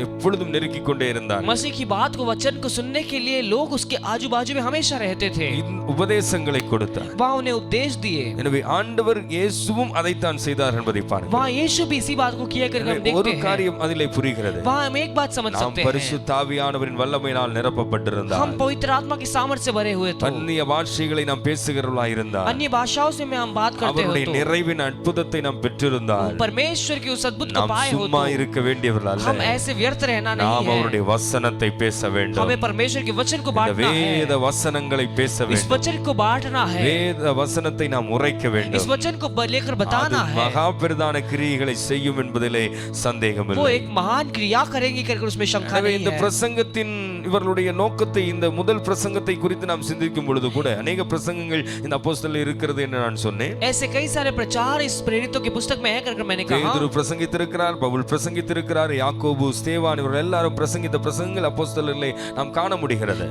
எப்பொழுதும் நெருக்கிக் கொண்டே இருந்தார்। मसीह की बात को, वचन को सुनने के लिए लोग उसके आजू बाजू में हमेशा रहते थे। உபதேசங்களை கொடுத்தார், वहाँ उन्हें उपदेश दिए। எனவே ஆண்டவர் இயேசுவும் அதைத்தான் செய்தார் என்பதை பாருங்கள்। वहाँ यीशु भी इसी बात को किया करके हम ஒரு देखते हैं। காரியம் அதிலே புரிகிறது, वहाँ हम एक बात समझ நாம் सकते हैं, பரிசுத்த ஆவியானவரின் வல்லமையினால் நிரப்பப்பட்டிருந்தார், हम पवित्र आत्मा की सामर्थ्य से भरे हुए थे, அந்நிய பாஷைகளை நாம் பேசுகிறவர்களாய் இருந்தார், अन्य भाषाओं से में हम बात करते அவருடைய हो तो நிறைவின் அற்புதத்தை நாம் பெற்றிருந்தால் परमेश्वर की उस अद्भुत को நாம் पाए हो சும்மா तो இருக்க வேண்டியவர்கள் அல்ல, हम ऐसे व्यर्थ रहना நாம் नहीं है। அவருடைய வசனத்தை பேச வேண்டும், हमें परमेश्वर के वचन को இந்த बांटना வேத है, வசனங்களை பேச इस வேண்டும், वचन को बांटना है, வேத வசனத்தை நாம் உரைக்க इस வேண்டும், वचन को लेकर அது बताना है। மகா பிரதான கிரியைகளை செய்யும் என்பதிலே சந்தேகம் वो இல்லை। एक महान क्रिया करेंगे करके उसमें शंका எனவே नहीं இந்த है। பிரசங்கத்தின் இவர்களுடைய நோக்கத்தை, இந்த முதல் பிரசங்கத்தை குறித்து நாம் சிந்திக்கும் பொழுது கூட அநேக பிரசங்கங்கள் இந்த அப்போஸ்தலரில் இருக்கிறது என்று நான் சொன்னேன்। ऐसे कई सारे प्रचार इस प्रेरितों की पुस्तक में है करके मैंने कहा। பேதுரு பிரசங்கித்திருக்கிறார், பவுல் பிரசங்கித்திருக்கிறார், யாக்கோபு, ஸ்தேவான் இவர்கள் எல்லாரும் பிரசங்கித்த பிரசங்கங்கள் அப்போஸ்தலரிலே நாம் காண முடிகிறது।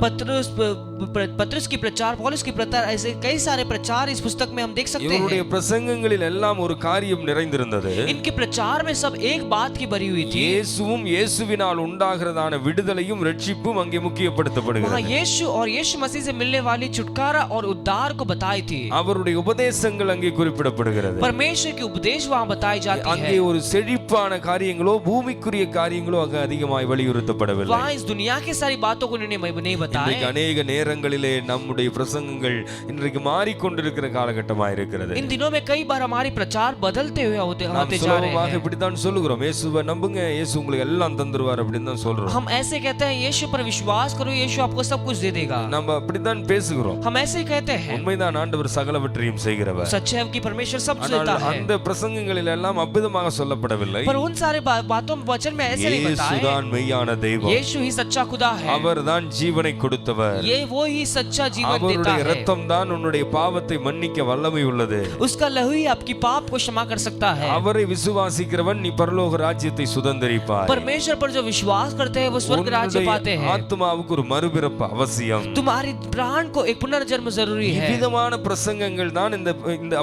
पत्रुस की प्रचार, पौलुस की प्रचार, ऐसे कई सारे प्रचार इस पुस्तक में हम देख सकते இவருடைய हैं। பிரசங்கங்களில் எல்லாம் ஒரு காரியம் நிறைந்திருந்தது, इनके प्रचार में सब एक बात की भरी हुई थी, இயேசுவும் இயேசுவினால் உண்டாகிறதான விடுதலையும் ரட்சிப்பும் அங்கே वहाँ முக்கியப்படுத்தப்படுகிறது। यीशु और यीशु मसीह से मिलने वाली छुटकारा और उद्धार को बताई थी। அவருடைய உபதேசங்கள் அங்கே குறிப்பிடப்படுகிறது। परमेश्वर की उपदेश वहाँ बताई जाती அங்கே है। ஒரு செழிப்பான காரியங்களோ பூமிக்குரிய காரியங்களோ அங்கே அதிகமாய் வலியுறுத்தப்படவில்லை। वहाँ इस दुनिया की सारी बातों को उन्होंने नहीं बताया। இன்றைக்கு अनेक நேரங்களிலே நம்முடைய பிரசங்கங்கள் இன்றைக்கு மாறிக்கொண்டிருக்கிற காலகட்டமாக இருக்கிறது। इन दिनों में कई बार हमारी प्रचार बदलते हुए होते நாம் जा रहे சுலபமாக हैं। இப்படித்தான் சொல்லுகிறோம், இயேசுவை நம்புங்க, இயேசு உங்களுக்கு எல்லாம் தந்துருவார் அப்படின்னு தான் சொல்றோம்। हम ऐसे कहते हैं यीशु पर विश्वास करो, यीशु आपको सब कुछ दे देगा। நம்ம அப்படித்தான் பேசுகிறோம்। हम ऐसे ही कहते हैं। உண்மைதான், ஆண்டவர் சகலவற்றையும் செய்கிறவர்। सच है कि परमेश्वर सब ஆனால் देता है। அந்த பிரசங்கங்களில் எல்லாம் அற்புதமாக சொல்லப்படவில்லை। पर उन सारे बातों वचन में ऐसे नहीं बताए இயேசுதான் மெய்யான தெய்வம், यीशु ही सच्चा खुदा है, அவர்தான் ஜீவனை கொடுத்தவர், ये वो ही सच्चा जीवन देता அவருடைய है, இரத்தம் தான் உன்னுடைய பாவத்தை மன்னிக்க வல்லமை உள்ளது, उसका लहू ही आपकी पाप को क्षमा कर सकता है। அவரை விசுவாசிக்கிறவன் நீ பரலோக ராஜ்யத்தை சுதந்தரிப்பாய், परमेश्वर पर जो विश्वास करते हैं वो स्वर्ग राज्य पाते हैं। ஆத்மாவுக்கு ஒரு மறுபிறப்பு அவசியம், तुम्हारी प्राण को एक पुनर्जन्म जरूरी है। விதமான பிரசங்கங்கள் தான் இந்த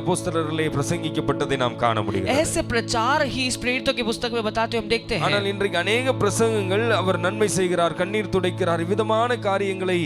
அப்போஸ்தலர்களே பிரசங்கிக்கப்பட்டதை நாம் காண முடியும்। ऐसे प्रचार ही इस प्रेरितों की पुस्तक में बताते हम देखते हैं। ஆனால் இன்றைக்கு अनेक பிரசங்கங்கள் அவர் நன்மை செய்கிறார், கண்ணீர் துடைக்கிறார், விதமான காரியங்களை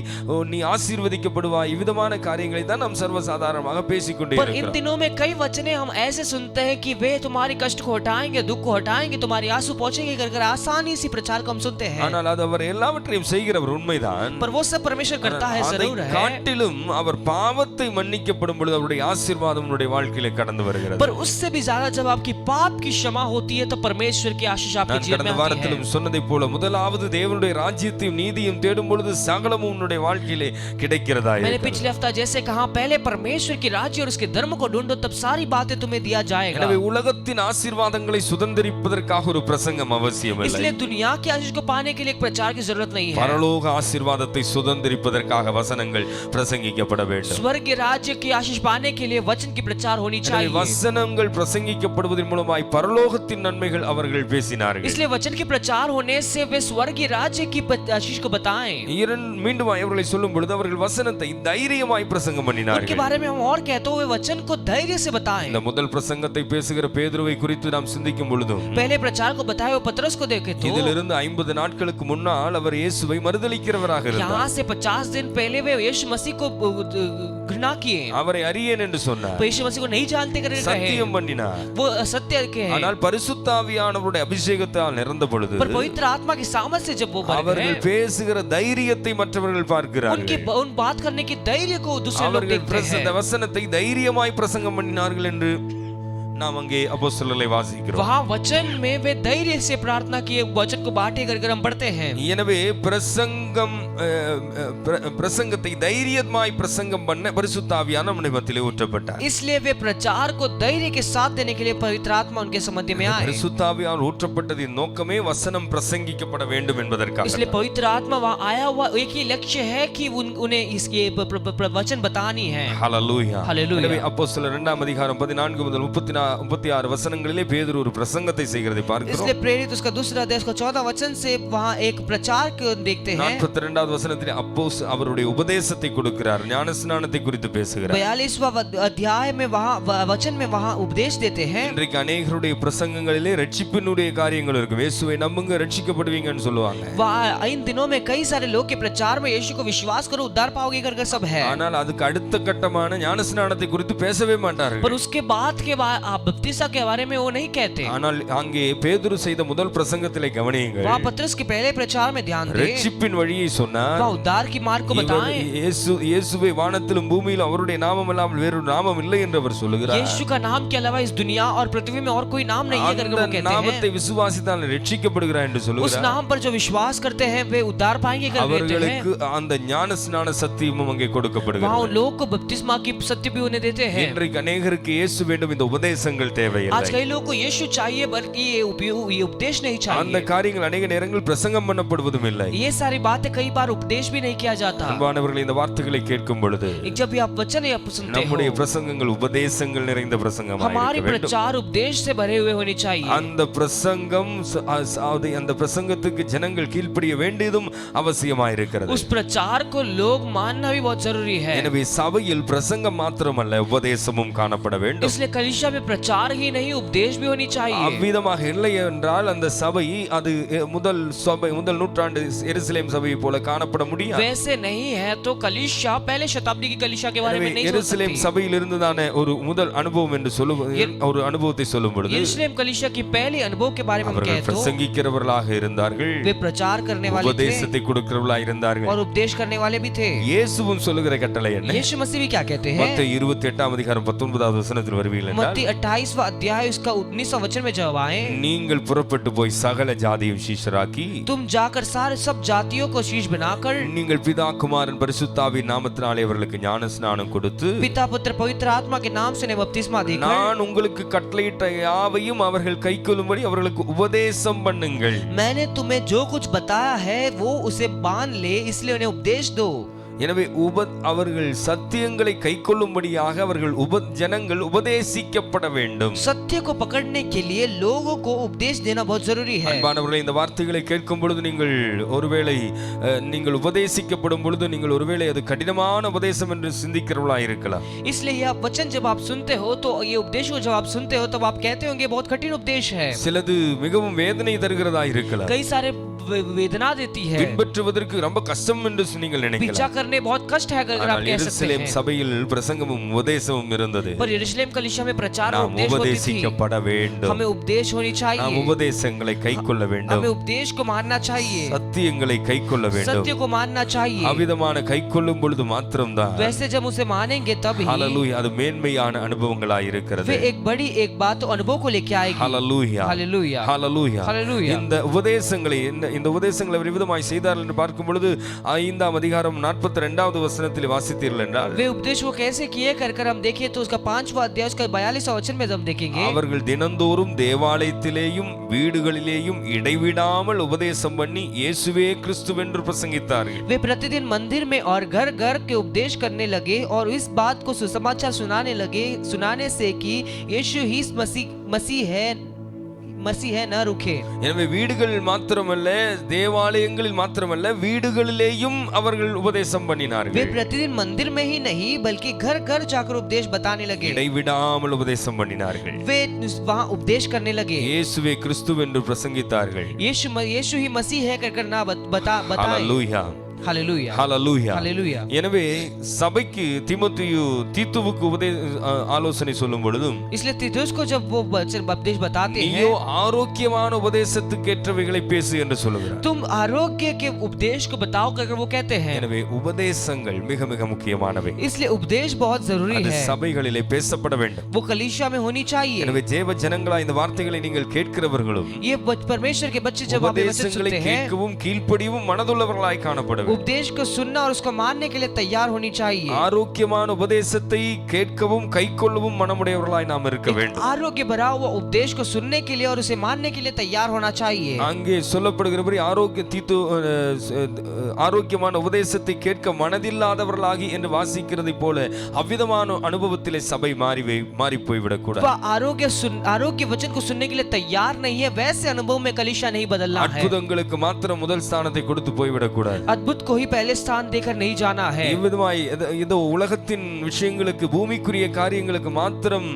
நீ ஆசீர்வதிக்கப்படுவாய், விதமான காரியங்களை தான் நாம் சர்வசாதாரணமாக பேசிக்கொண்டே पर इन இருக்கிறோம்। दिनों में कई वचने हम ऐसे सुनते हैं कि वे तुम्हारी कष्ट को हटाएंगे, दुख को हटाएंगे, तुम्हारी आंसू पोंछेंगे कर आसानी से प्रचार को हम सुनते हैं। ஆனால் அது அவர் எல்லாவற்றையும் செய்கிறவர் உண்மைதான், पर वो सब परमेश्वर करता है, जरूर है। காட்டிலும் அவர் பாவத்தை மன்னிக்கப்படும் பொழுது அவருடைய ஆசீர்வாதம் உன்னுடைய வாழ்க்கையிலே கடந்து வருகிறது। पर उससे भी ज्यादा जब आपकी पाप की क्षमा होती है तो परमेश्वर की आशीष आपके जीवन में கடந்த आती है। வாரத்திலும் சொன்னதைப் போல முதலாவது தேவனுடைய ராஜ்யத்தையும் நீதியும் தேடும் பொழுது சகலமும் உன்னுடைய வாழ்க்கையிலே கிடைக்கிறதா मैंने पिछले हफ्ता जैसे कहा, पहले परमेश्वर की राज्य और उसके धर्म को ढूंढो, तब सारी बातें तुम्हें दिया जाएगा। எனவே உலகத்தின் ஆசீர்வாதங்களை சுதந்தரிப்பதற்காக ஒரு பிரசங்கம் அவசியமில்லை, इसलिए दुनिया की आशीष को पाने के लिए एक प्रचार की जरूरत नहीं है। பரலோக ஆசீர்வாதத்தை சுதந்தரிப்பதற்காக வசனங்கள் பிரசங்கிக்கப்பட வேண்டும்। स्वर्ग राज्य की आशीष पाने के लिए वचन की प्रचार होनी चाहिए। வசனங்கள் பிரசங்கிக்கப்படுவதன் மூலமாய் பரலோகத்தின் நன்மைகள் அவர்கள் பேசினார்கள்। इसलिए वचन की प्रचार होने से वे स्वर्गीय राज्य की आशीष को बताएं। மீண்டும் அவர்களை சொல்லும் பொழுது அவர்கள் வசனத்தை தைரியமாய் பிரசங்கம் उनके பண்ணினார்கள்। बारे में हम और कहते हुए वचन को धैर्य से बताएं। இந்த முதல் பிரசங்கத்தை பேசுகிற பேதுருவை குறித்து நாம் சிந்திக்கும் பொழுதும் पहले प्रचार को बताए हुए पतरस को देखे तो இதிலிருந்து 50 நாட்களுக்கு முன்னால் அவர் இயேசுவை மறுதலிக்கிறவராக இருந்தார்। यहाँ से 50 दिन पहले वे यीशु मसीह को घृणा किए, அவரை அறியேன் என்று சொன்னார், तो यीशु मसीह को नहीं जानते करके कहे, சத்தியம் பண்ணினார்। वो सत्य के हैं। ஆனால் பரிசுத்த ஆவியானவருடைய அபிஷேகத்தால் நிரம்ப பொழுது पर पवित्र आत्मा की सामर्थ से जब वो भर गए, அவர்கள் பேசுகிற தைரியத்தை மற்றவர்கள் उनकी பார்க்கிறார்கள்। उन बात करने की धैर्य को दूसरे लोग அவர்கள் देखते हैं। வசனத்தை தைரியமாய் பிரசங்கம் பண்ணினார்கள் என்று நாம் அங்கே அப்போஸ்தலர்களை வாசிக்கிறோம்। वहाँ वचन में वे धैर्य से प्रार्थना किए, वचन को बांटे कर हम पढ़ते हैं। எனவே பிரசங்கத்தை தைரியமாய் பிரசங்கம் பண்ண பரிசுத்த ஆவியானவர் நம்முடைய மத்தியிலே ஊற்றப்பட்டார்। इसलिए वे प्रचार को धैर्य के साथ देने के लिए पवित्र आत्मा उनके संबंध में आए। பரிசுத்த ஆவியானவர் ஊற்றப்பட்டதின் நோக்கமே வசனம் பிரசங்கிக்கப்பட வேண்டும் என்பதற்காக। इसलिए पवित्र आत्मा वहाँ आया हुआ एक ही लक्ष्य है कि उन्हें इसके वचन बतानी है। ஹல்லேலூயா। ஹல்லேலூயா। எனவே அப்போஸ்தலர் 2 அதிகாரம் 14 முதல் 36 வசனங்களிலே பேதுரு ஒரு பிரசங்கத்தை செய்கிறதை பார்க்கிறோம்। इसलिए प्रेरित उसका दूसरा अध्याय उसका 14 वचन से वहाँ एक प्रचार को देखते हैं। 42வது வசனத்திலே அப்போஸ் அவருடைய உபதேசத்தை கொடுக்கிறார், ஞானஸ்நானத்தை குறித்து பேசுகிறார்। 42वां अध्याय में वहाँ वचन में वहाँ उपदेश देते हैं। இன்றைக்கு अनेகருடைய பிரசங்கங்களிலே ரட்சிப்பினுடைய காரியங்கள் இருக்கும், இயேசுவை நம்புங்க ரட்சிக்கப்படுவீங்கன்னு சொல்லுவாங்க। इन दिनों में कई सारे लोग के प्रचार में यीशु को विश्वास करो उद्धार पाओगे करके सब है, ஆனால் அதுக்கு அடுத்த கட்டமான ஞானஸ்நானத்தை குறித்து பேசவே மாட்டார்கள்। पर उसके बाद के बपतिस्मा के बारे में वो नहीं कहते। ஆனால் அங்கே பேதுரு செய்த முதல் பிரசங்கத்திலே கவனியுங்கள், वहाँ पतरस के पहले प्रचार में ध्यान दें, ரட்சிப்பின் வழியை சொன்னார், वहाँ उद्धार की मार्ग को बताएं। இயேசுவை வானத்திலும் பூமியிலும் அவருடைய நாமம் இல்லாமல் வேறொரு நாமம் இல்லை என்று அவர் சொல்லுகிறார்। यीशु का नाम के अलावा इस दुनिया और पृथ्वी में और कोई नाम नहीं है करके वो அந்த कहते நாமத்தை हैं। விசுவாசித்தால் ரட்சிக்கப்படுகிறார் என்று उस சொல்லுகிறார்। नाम पर जो विश्वास करते हैं वे उद्धार पाएंगे करके कहते हैं। அவர்களுக்கு அந்த ஞானஸ்நான சத்தியமும் அங்கே वहाँ கொடுக்கப்படுகிறது। उन लोगों को बपतिस्मा की सत्य भी उन्हें देते हैं। இன்றைக்கு अनेகருக்கு இயேசு வேண்டும், இந்த உபதேசங்கள் आज தேவையில்லை। कई लोगों को यीशु चाहिए बल्कि ये उपदेश नहीं அந்த चाहिए। காரியங்கள் अनेக நேரங்களில் பிரசங்கம் பண்ணப்படுவதும் இல்லை। ये सारी बातें कई बार उपदेश भी नहीं किया जाता। அன்பானவர்களே, இந்த வார்த்தைகளை கேட்கும் பொழுது जब भी आप वचन या सुनते நம்முடைய हो, பிரசங்கங்கள் உபதேசங்கள் நிறைந்த பிரசங்கமாக हमारी இருக்க வேண்டும்। प्रचार उपदेश से भरे हुए होनी चाहिए। அந்த பிரசங்கம் அந்த பிரசங்கத்துக்கு ஜனங்கள் கீழ்ப்படிய வேண்டியதும் அவசியமாயிருக்கிறது। उस प्रचार को लोग मानना भी बहुत जरूरी है। எனவே சபையில் பிரசங்கம் மாத்திரமல்ல உபதேசமும் காணப்பட வேண்டும்। इसलिए कलीसिया में प्रचार ही नहीं उपदेश भी होनी चाहिए। அவ்விதமாக இல்லை என்றால் அந்த சபை அது முதல் நூற்றாண்டு எருசலேம் சபையை போல காணப்பட முடியாது। वैसे नहीं है तो कलीसिया पहले शताब्दी की कलीसिया के बारे में नहीं सोच எருசலேம் सकती। சபையில் இருந்துதானே ஒரு முதல் அனுபவம் என்று ஒரு அனுபவத்தை சொல்லும் பொழுது यरूशलेम कलीसिया की पहली अनुभव के बारे में हम அவர்கள் कहते हो, பிரசங்கிக்கிறவர்களாக இருந்தார்கள், वे प्रचार करने वाले थे உபதேசத்தை கொடுக்கிறவர்களாக இருந்தார்கள்। और उपदेश करने वाले भी थे। இயேசுவும் சொல்லுகிற கட்டளை என்ன? यीशु मसीह भी क्या कहते हैं? மத்தேயு 28 அதிகாரம் 19வது வசனத்தில் வருவீர்கள் என்றால், मत्ती 28वां अध्याय उसका 19वां वचन में जब आए, நீங்கள் புறப்பட்டு போய் சகல ஜாதியும் சீஷராக்கி तुम जाकर सारे सब जातियों को शीश बनाकर நீங்கள் பிதா குமாரன் பரிசுத்தாவின் நாமத்தினாலே அவர்களுக்கு ஞான ஸ்நானம் கொடுத்து पिता पुत्र पवित्र आत्मा के नाम से बपतिस्मा देकर நான் உங்களுக்கு கட்டளையிட்ட யாவையும் அவர்கள் கைக்கொள்ளும்படி அவர்களுக்கு உபதேசம் பண்ணுங்கள். मैंने तुम्हें जो कुछ बताया है वो उसे बांध ले, इसलिए उन्हें उपदेश दो. எனவே அவர்கள் சத்தியங்களை கைக்கொள்ளும்படியாக அவர்கள் ஜனங்கள் உபதேசிக்கப்பட வேண்டும். सत्य को पकड़ने के लिए लोगों को उपदेश देना बहुत जरूरी है. அன்பானவர்களே, இந்த வார்த்தைகளை கேட்கும் பொழுது நீங்கள் ஒருவேளை நீங்கள் உபதேசிக்கப்படும் பொழுது நீங்கள் ஒருவேளை அது கடினமான உபதேசம் என்று சிந்திக்கிறவர்களாக இருக்கலாம். इसलिए यह वचन जब आप सुनते हो तो ये उपदेश को जब आप सुनते हो तब आप कहते होंगे बहुत कठिन उपदेश है. சிலது மிகவும் வேதனை தருகிறதா இருக்கலாம். कई सारे वेदना देती है, பின்பற்றுவதற்கு ரொம்ப கஷ்டம் என்று நீங்கள் पीछा நினைக்கலாம். करने बहुत कष्ट है अगर आप कह सकते हैं. சபையில் பிரசங்கமும் உபதேசமும் இருந்தது. पर यरूशलेम कलीसिया में प्रचार और நாம் उपदेश होती थी. உபதேசிக்கப்பட வேண்டும். हमें उपदेश होनी நாம் चाहिए. உபதேசங்களை கைக்கொள்ள வேண்டும். हमें उपदेश को मानना चाहिए. சத்தியங்களை கைக்கொள்ள வேண்டும். सत्य को मानना चाहिए. அவிதமான கைக்கொள்ளும் பொழுது மாத்திரம்தான் वैसे जब उसे मानेंगे तब ही ஹalleluya அது மேன்மையான அனுபவங்களாய் இருக்கிறது. वे एक बड़ी एक बात अनुभव को लेके आएगी. ஹalleluya हालेलुया ஹalleluya हालेलुया. இந்த உபதேசங்களை இந்த உபதேசங்களை அவர் விதமாய் செய்தார் என்று பார்க்கும் பொழுது 5ஆம் அதிகாரம் 42வது வசனத்தில் வாசித்தீர்கள் என்றால் वे उपदेश को कैसे किए कर हम देखें तो उसका 5वां अध्याय उसका 42वां वचन में हम देखेंगे. அவர்கள் தினந்தோறும் தேவாலயத்திலேயும் வீடுகளிலேயும் இடைவிடாமல் உபதேசம் பண்ணி இயேசுவே கிறிஸ்துவென்று பிரசங்கித்தார்கள். वे प्रतिदिन मंदिर में और घर घर के उपदेश करने लगे और इस बात को सुसमाचार सुनाने से कि यीशु ही मसीह है न रुके. எனவே வீடுகளில் மாத்திரமல்ல, தேவாலயங்களில் மாத்திரமல்ல, வீடுகளிலேயும் அவர்கள் உபதேசம் பண்ணினார்கள். वे प्रतिदिन मंदिर में ही नहीं बल्कि घर घर जाकर उपदेश बताने लगे. இடைவிடாமல் உபதேசம் பண்ணினார்கள். वे वहां उपदेश करने लगे. இயேசுவே கிறிஸ்துவென்று பிரசங்கித்தார்கள். यीशु ही मसीह है कर ना बताएं. ஹalleluya हालेलुया ஹalleluya हालेलुया. எனவே சபைக்கு தீத்துவுக்கு ஆலோசனை சொல்லும் பொழுதும் इसलिए तीतुस को जब वो उपदेश बताते हैं, நீயோ ஆரோக்கியமான உபதேசத்துக்கு ஏற்றவைகளை பேசு என்று சொல்லுகிறார். तुम आरोग्य के उपदेश को बताओ कर वो कहते हैं. எனவே உபதேசங்கள் மிக மிக முக்கியமானவை. इसलिए उपदेश बहुत जरूरी அது है. சபைகளிலே பேசப்பட வேண்டும். वो कलीसिया में होनी चाहिए. எனவே தேவ ஜனங்களா இந்த வார்த்தைகளை நீங்கள் கேட்கிறவர்களும் ये परमेश्वर के बच्चे जब आप ये वचन உபதேசங்களை सुनते हैं, கேட்கவும் கீழ்ப்படியவும் மனதுள்ளவர்களாய் காணப்பட வேண்டும். उपदेश को सुनना और उसको मानने के लिए तैयार होनी चाहिए. ஆரோக்கியமான உபதேசத்தை கேட்கவும் கைக்கொள்ளவும் மனமுடையவர்களாய் நாம் இருக்க வேண்டும். आरोग्य भरा हुआ उपदेश को सुनने के लिए और उसे मानने के लिए तैयार होना चाहिए. அங்கே சொல்லப்படுகிறபடி ஆரோக்கியமான உபதேசத்தை கேட்க மனதில்லாதவர்களாகி என்று வாசிக்கிறதை போல அவ்விதமான அனுபவத்திலே சபை மாறி போய்விடக் கூடாது. आरोग्य वचन को सुनने के लिए तैयार नहीं है, वैसे अनुभव में कलीसिया नहीं बदलना है. அற்புதங்களுக்கு மாத்திரம் முதல் ஸ்தானத்தை கொடுத்து போய்விடக் கூடாது. अद्भुत को ही पहले स्थान देकर नहीं जाना है. இவ்விதமாய் ஏதோ உலகத்தின் விஷயங்களுக்கு பூமிக்குரிய காரியங்களுக்கு மாத்திரம்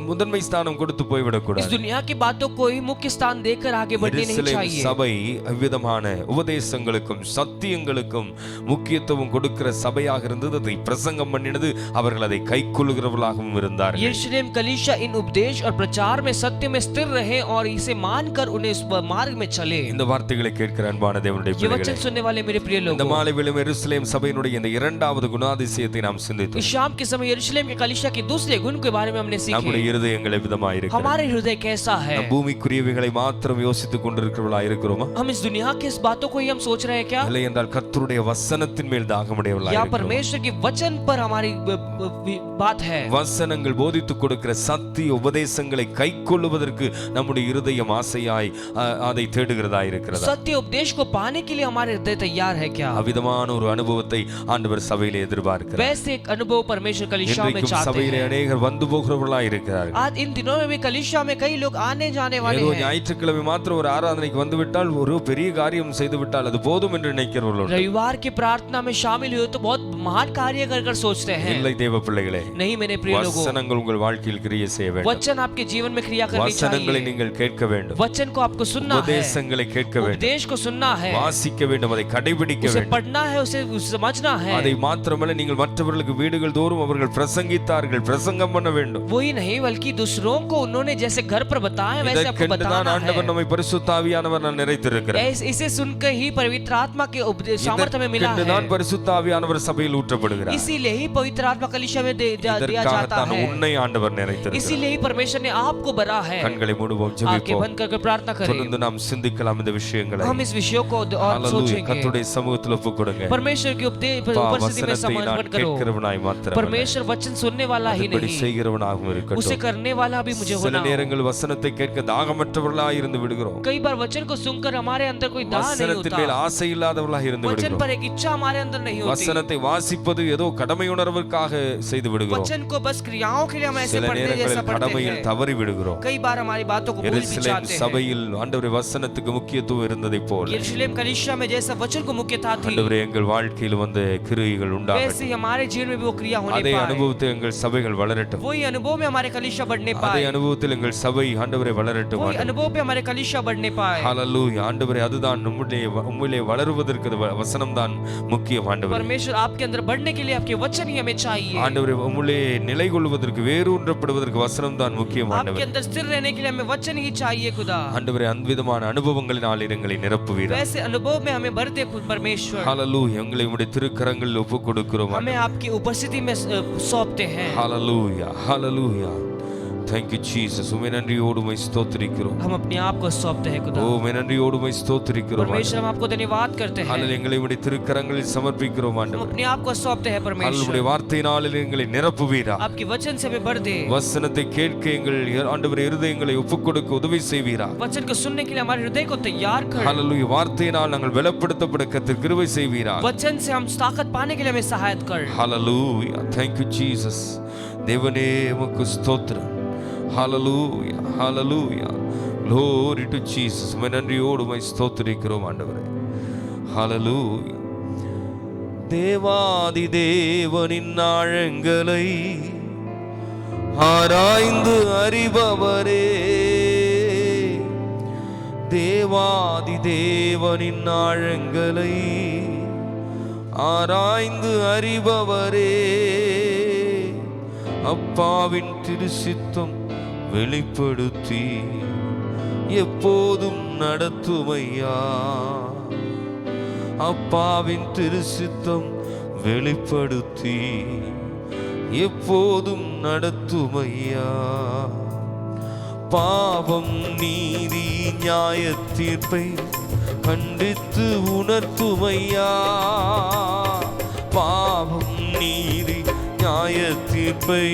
முதன்மை ஸ்தானம் கொடுத்து போய்விடக் इस கூடாது. दुनिया की बातों को ही मुख्य स्थान देकर आगे बढ़ने नहीं चाहिए. சபை அவ்விதமான உபதேசங்களுக்கும் சத்தியங்களுக்கும் முக்கியத்துவம் கொடுக்கிற சபையாக இருந்தது. அதை பிரசங்கம் பண்ணினது, அவர்கள் அதை கைக்கொள்ளுகிறவர்களாகவும் இருந்தார்கள். यरूशलेम कलीसिया इन उपदेश और प्रचार में सत्य में स्थिर रहे और इसे मानकर उन्हें इस मार्ग में चले. இந்த வார்த்தைகளை கேட்கிற அன்பான தேவனுடைய ये பிள்ளைகளே, वचन सुनने वाले मेरे प्रिय இந்த लोगों, மாலை வேளையிலும் எருசலேம் சபையினுடைய இந்த இரண்டாவது குணாதிசயத்தை நாம் சிந்தித்தோம். इस शाम के समय यरूशलेम के कलीसिया के दूसरे गुण के बारे में हमने நம்முடைய सीखे. இருதயங்கள் எவ்விதமாய் இருக்கிறது? हमारे हृदय कैसा है? நாம் பூமிக்குரியவைகளை மாத்திரம் யோசித்துக் கொண்டிருக்கிறவர்களாய் இருக்கிறோமா? हम इस दुनिया की इस बातों को ही हम सोच रहे हैं क्या, இல்லை என்றால் கர்த்தருடைய வசனத்தின் மேல் தாகமுடையவர்களாய் या இருக்கிறோமா? परमेश्वर के वचन पर हमारी बात है? வசனங்கள் போதித்துக் கொடுக்கிற சத்திய உபதேசங்களை கைக்கொள்ளுவதற்கு நம்முடைய இருதயம் ஆசையாய் அதை தேடுகிறதா இருக்கிறதா? सत्य उपदेश को पाने के लिए हमारे हृदय तैयार है क्या? அவ்விதமான ஒரு அனுபவத்தை ஆண்டவர் சபையிலே எதிர்பார்க்கிறார். वैसे एक अनुभव परमेश्वर कलीसिया में இன்றைக்கும் चाहते சபையிலே हैं. அநேகர் வந்து போகிறவர்களாய் இருக்கிறார்கள். आज इन दिनों में भी कलीसिया में कई लोग आने जाने वाले ஏதோ हैं. ஞாயிற்றுக்கிழமை மாத்திரம் ஒரு ஆராதனைக்கு வந்துவிட்டால், ஒரு பெரிய காரியம் செய்து விட்டால் அது போதும் என்று நினைக்கிறவர்கள். रविवार की प्रार्थना में शामिल हुए तो बहुत महान कार्य कर सोचते हैं. இல்லை தேவ பிள்ளைகளே, नहीं मेरे प्रिय लोगों, வசனங்கள் உங்கள் வாழ்க்கையில் கிரியை செய்ய வேண்டும். वचन आपके जीवन में क्रिया करनी வசனங்களை चाहिए. நீங்கள் கேட்க வேண்டும். वचन को आपको सुनना है, உபதேசங்களை கேட்க வேண்டும், उपदेश को सुनना है, வாசிக்க வேண்டும், அதை கடைபிடிக்க उसे வேண்டும். पढ़ना है, उसे समझना है. அதை மாத்திரமல்ல, நீங்கள் மற்றவர்களுக்கு வீடுகள் தோறும் அவர்கள் பிரசங்கித்தார்கள், பிரசங்கம் பண்ண வேண்டும். वही नहीं बल्कि दूसरों को उन्होंने जैसे घर पर बताया वैसे आपको बताना ஆண்டவர் है. நம்மை பரிசுத்த ஆவியானவர் நிறைத்திருக்கிறார். इसे सुनकर ही पवित्र आत्मा के सामर्थ्य में मिला है. தான் பரிசுத்த ஆவியானவர் சபையில் ஊற்றப்படுகிறார். इसीलिए ही पवित्र आत्मा कलीसिया में दिया जाता है. உன்னை ஆண்டவர் நிறைத்திருக்கிறார். इसीलिए ही परमेश्वर ने आपको भरा है. கண்களை மூடுவோம், आंखें ஜெபிப்போம். बंद करके प्रार्थना करें. தொடர்ந்து நாம் சிந்திக்கலாம் இந்த விஷயங்களை. हम इस विषयों को और सोचेंगे. கர்த்தருடைய சமூகத்தில் ஒப்புக்கொடுங்க. परमेश्वर की उपस्थिति में समर्पण करो. கேட்கிறவனாய் மாத்திரம் परमेश्वर वचन सुनने वाला ही नहीं, செய்கிறவனாகவும் இருக்கட்டும். उसे करने वाला भी मुझे होना. சில நேரங்கள் வசனத்தை கேட்க தாகமற்றவர்களாய் இருந்து விடுகிறோம். कई बार वचन को सुनकर हमारे अंदर कोई दाह नहीं வசனத்தின் மேல் होता. ஆசை இல்லாதவர்களாய் இருந்து वचन விடுகிறோம். पर एक इच्छा हमारे अंदर नहीं होती. வசனத்தை வாசிப்பது ஏதோ கடமை உணர்வுக்காக செய்து விடுகிறோம். वचन को बस क्रियाओं के लिए हम ऐसे சில पढ़ते जैसा நேரங்களில் पढ़ते கடமையில் हैं. தவறி விடுகிறோம். कई बार हमारी बातों को भूल भी எருசலேம் जाते हैं. சபையில் ஆண்டவருடைய வசனத்துக்கு முக்கியத்துவம் இருந்ததைப் போல यरूशलेम कलीसिया में जैसा वचन को मुख्यता थी, ஆண்டவரே எங்கள் வாழ்க்கையில் வந்த கிரியைகள் वैसे உண்டாகட்டும். ही हमारे जीवन में भी वो क्रिया होने அதே पाए. அனுபவத்தை எங்கள் சபைகள் வளரட்டும். वही अनुभव में हमारे कलीसिया बढ़ने அதே पाए. அனுபவத்தில் எங்கள் சபை ஆண்டவரை வளரட்டும். वही अनुभव पे हमारे कलीसिया बढ़ने पाए. ஹalleluya. ஆண்டவரே, அதுதான் உம்மிலே வளருவதற்கு வசனம் தான் முக்கியம். ஆண்டவரே, परमेश्वर आपके अंदर बढ़ने के लिए आपके वचन ही हमें चाहिए. ஆண்டவரே, உம்மிலே நிலை கொள்வதற்கு வேரூன்றப்படுவதற்கு வசனம் தான் முக்கியம். आपके ஆண்டவரே, अंदर स्थिर रहने के लिए हमें वचन ही चाहिए खुदा. ஆண்டவரே, அன்விதமான அனுபவங்களினால் எங்களை நிரப்புவீராக. वैसे अनुभव में हमें भर दे खुद परमेश्वर. ஹalleluya. எங்களை உம்முடைய திருக்கரங்களில் ஒப்புக்கொடுக்கிறோம். हमें आपकी उपस्थिति में सौंपते हैं. ஹalleluya. ஹalleluya. Thank you Jesus. உம்மை நன்றியோடு உம்மை ஸ்தோத்திரிக்கிறோம். हम अपने आप को सौंपते हैं खुदा. உம்மை நன்றியோடு உம்மை ஸ்தோத்திரிக்கிறோம். परमेश्वर हम आपको धन्यवाद करते हैं. ஹalleluya. எங்களை உம்முடைய திருக்கரங்களில் சமர்ப்பிக்கிறோம் हम ஆண்டவரே. अपने आप को सौंपते हैं உம்முடைய परमेश्वर. வார்த்தையினால் எங்களை நிரப்புவீராக. आपकी वचन से हमें भर दे. வசனத்தை கேட்க எங்கள் ஆண்டவரே இருதயங்களை ஒப்புக்கொடுக்க உதவி செய்வீராக. वचन को सुनने के लिए हमारे हृदय को तैयार कर. ஹalleluya. வார்த்தையினால் நாங்கள் பலப்படுத்தப்பட கர்த்தர் கிருபை செய்வீராக. वचन से हम ताकत पाने के लिए हमें सहायता कर. ஹalleluya. Thank you Jesus. தேவனே உமக்கு ஸ்தோத்திரம். ஹalleluya. ஹalleluya. Glory to Jesus. உம்மை நன்றியோடு உம்மை ஸ்தோத்திரிக்கிறோம் ஆண்டவரே. ஹalleluya. தேவாதி தேவனின் ஆழங்களை ஆராய்ந்து அறிபவரே, தேவாதி தேவனின் ஆழங்களை ஆராய்ந்து அறிபவரே, அப்பாவின் திருசித்தம் வெளிப்படுத்தி எப்போதும் நடத்துமையா, அப்பாவின் திருசித்தம் வெளிப்படுத்தி எப்போதும் நடத்துமையா, பாவம் நீதி நியாய தீர்ப்பை கண்டித்து உணர்த்துமையா, பாவம் நீதி நியாய தீர்ப்பை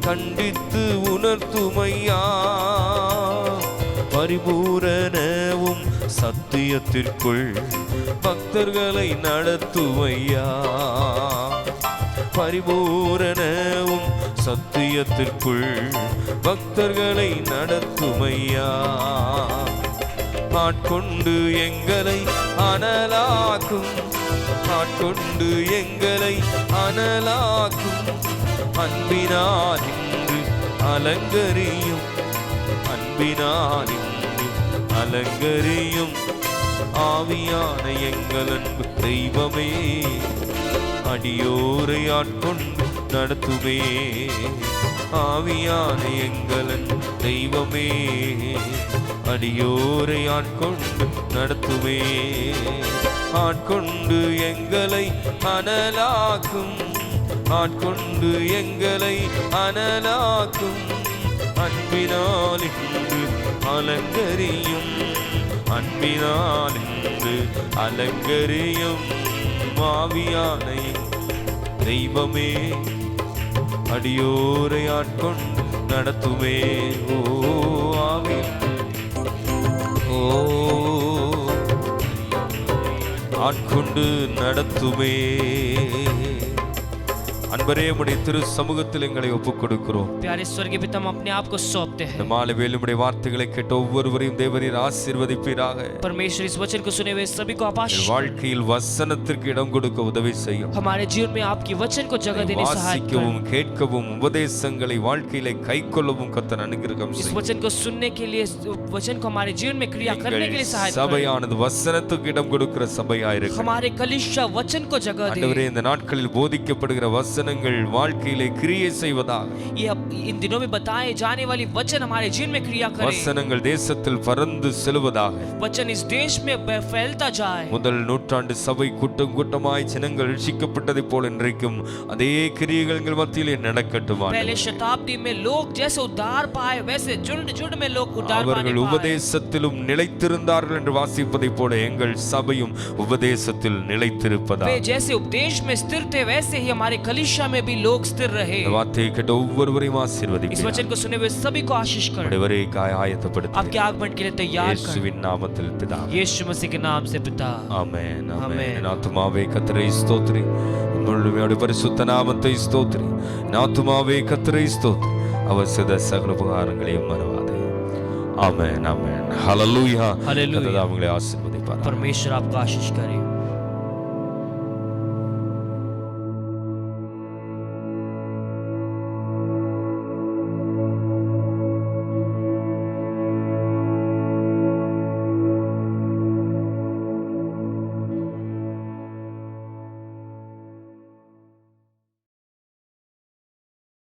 கண்டித்து உணர்த்துமையா, பரிபூரணவும் சத்தியத்திற்குள் பக்தர்களை நடத்துமையா, பரிபூரணவும் சத்தியத்திற்குள் பக்தர்களை நடத்துமையா, ஆட்கொண்டு எங்களை அனலாக்கும், ஆட்கொண்டு எங்களை அனலாக்கும், அன்பினால் இன்று அலங்கரியும், அன்பினால் இன்று அலங்கரியும், ஆவியான எங்கள் அன்பு தெய்வமே, அடியோரை ஆட்கொண்டு நடத்துமே, ஆவியான எங்கள் அன்பு தெய்வமே, அடியோரை ஆட்கொண்டு நடத்துமே, ஆட்கொண்டு எங்களை அனலாக்கும், ஆட்கொண்டு எங்களை அனலாக்கும், அன்பினால் இன்று அலங்கரியும், அன்பினால் இன்று அலங்கரியும், ஆவியான தெய்வமே, அடியோரை ஆட்கொண்டு நடத்துமே, ஓ ஆவி, ஓ ஆட்கொண்டு நடத்துமே, அன்பரே உம்முடைய திரு சமூகத்தில் எங்களை ஒப்புக் கொடுக்கிறோம். प्यारे स्वर्गीय पिता, हम अपने आप को सौंपते இந்த हैं। மாலை வேளையில் வார்த்தைகளை கேட்ட ஒவ்வொருவரையும் தேவரீர் ஆசீர்வதிப்பீராக. परमेश्वर इस वचन को सुने हुए सभी को आप आशीष வாழ்க்கையில் வசனத்திற்கு இடம் கொடுக்க உதவி செய்யும். हमारे जीवन में आपकी वचन को जगह देने सहायता வாசிக்கவும் கேட்கவும் உபதேசங்களை வாழ்க்கையிலே கைக்கொள்ளவும் கர்த்தர் அனுகிரகம் इस செய்யும். वचन को सुनने के लिए, इस वचन को हमारे जीवन में क्रिया करने के लिए सहायता करें। சபையானது வசனத்துக்கு இடம் கொடுக்கிற சபையாயிருக்கும். हमारे कलीसिया वचन को जगह दे। ஆண்டவரே, இந்த நாட்களில் போதிக்கப்படுகிற வசனங்கள் வாழ்க்கையிலே கிரியை செய்வதாக. ये इन दिनों में बताए जाने वाली वचन हमारे जीवन में क्रिया करे। வசனங்கள் தேசத்தில் பறந்து செல்வதாக. वचन इस देश में फैलता जाए। முதல் நூற்றாண்டு சபை கூட்டம் கூட்டமாய் ஜனங்கள் ரட்சிக்கப்பட்டதை போல இன்றைக்கும் அதே கிரியைகள் எங்கள் மத்தியிலே நடக்கட்டும். पहले शताब्दी में लोग जैसे उद्धार पाए, वैसे झुंड झुंड में लोग उद्धार पाने அவர்கள் पाए। உபதேசத்திலும் நிலைத்திருந்தார்கள் என்று வாசிப்பதை போல எங்கள் சபையும் உபதேசத்தில் நிலைத்திருப்பதாக. वे जैसे उपदेश में स्थिर थे, वैसे ही हमारे कलीसिया में भी लोग स्थिर रहे। இந்த வார்த்தையை கேட்ட ஒவ்வொருவரையும் इस ஆசீர்வதிப்பீராக. वचन को सुने हुए सभी को आशीष करें। அனைவரையும் ஆயத்தப்படுத்துகிறேன். आपके आगमन के लिए तैयार करें। இயேசுவின் நாமத்தில் பிதாவே. यीशु मसीह के नाम से पिता। ஆமென். ஆமென். ஆமென். என் ஆத்துமாவே கர்த்தரை ஸ்தோத்திரி. முழுமையோடு பரிசுத்த நாமத்தை ஸ்தோத்திரி. என் ஆத்துமாவே கர்த்தரை ஸ்தோத்திரி. அவர் செய்த சகல உபகாரங்களையும் மறவாதே. ஆமென். ஆமென். ஹல்லேலூயா. ஹல்லேலூயா. கர்த்தர் அவங்களை ஆசீர்வதிப்பார். परमेश्वर आपका आशीष करे।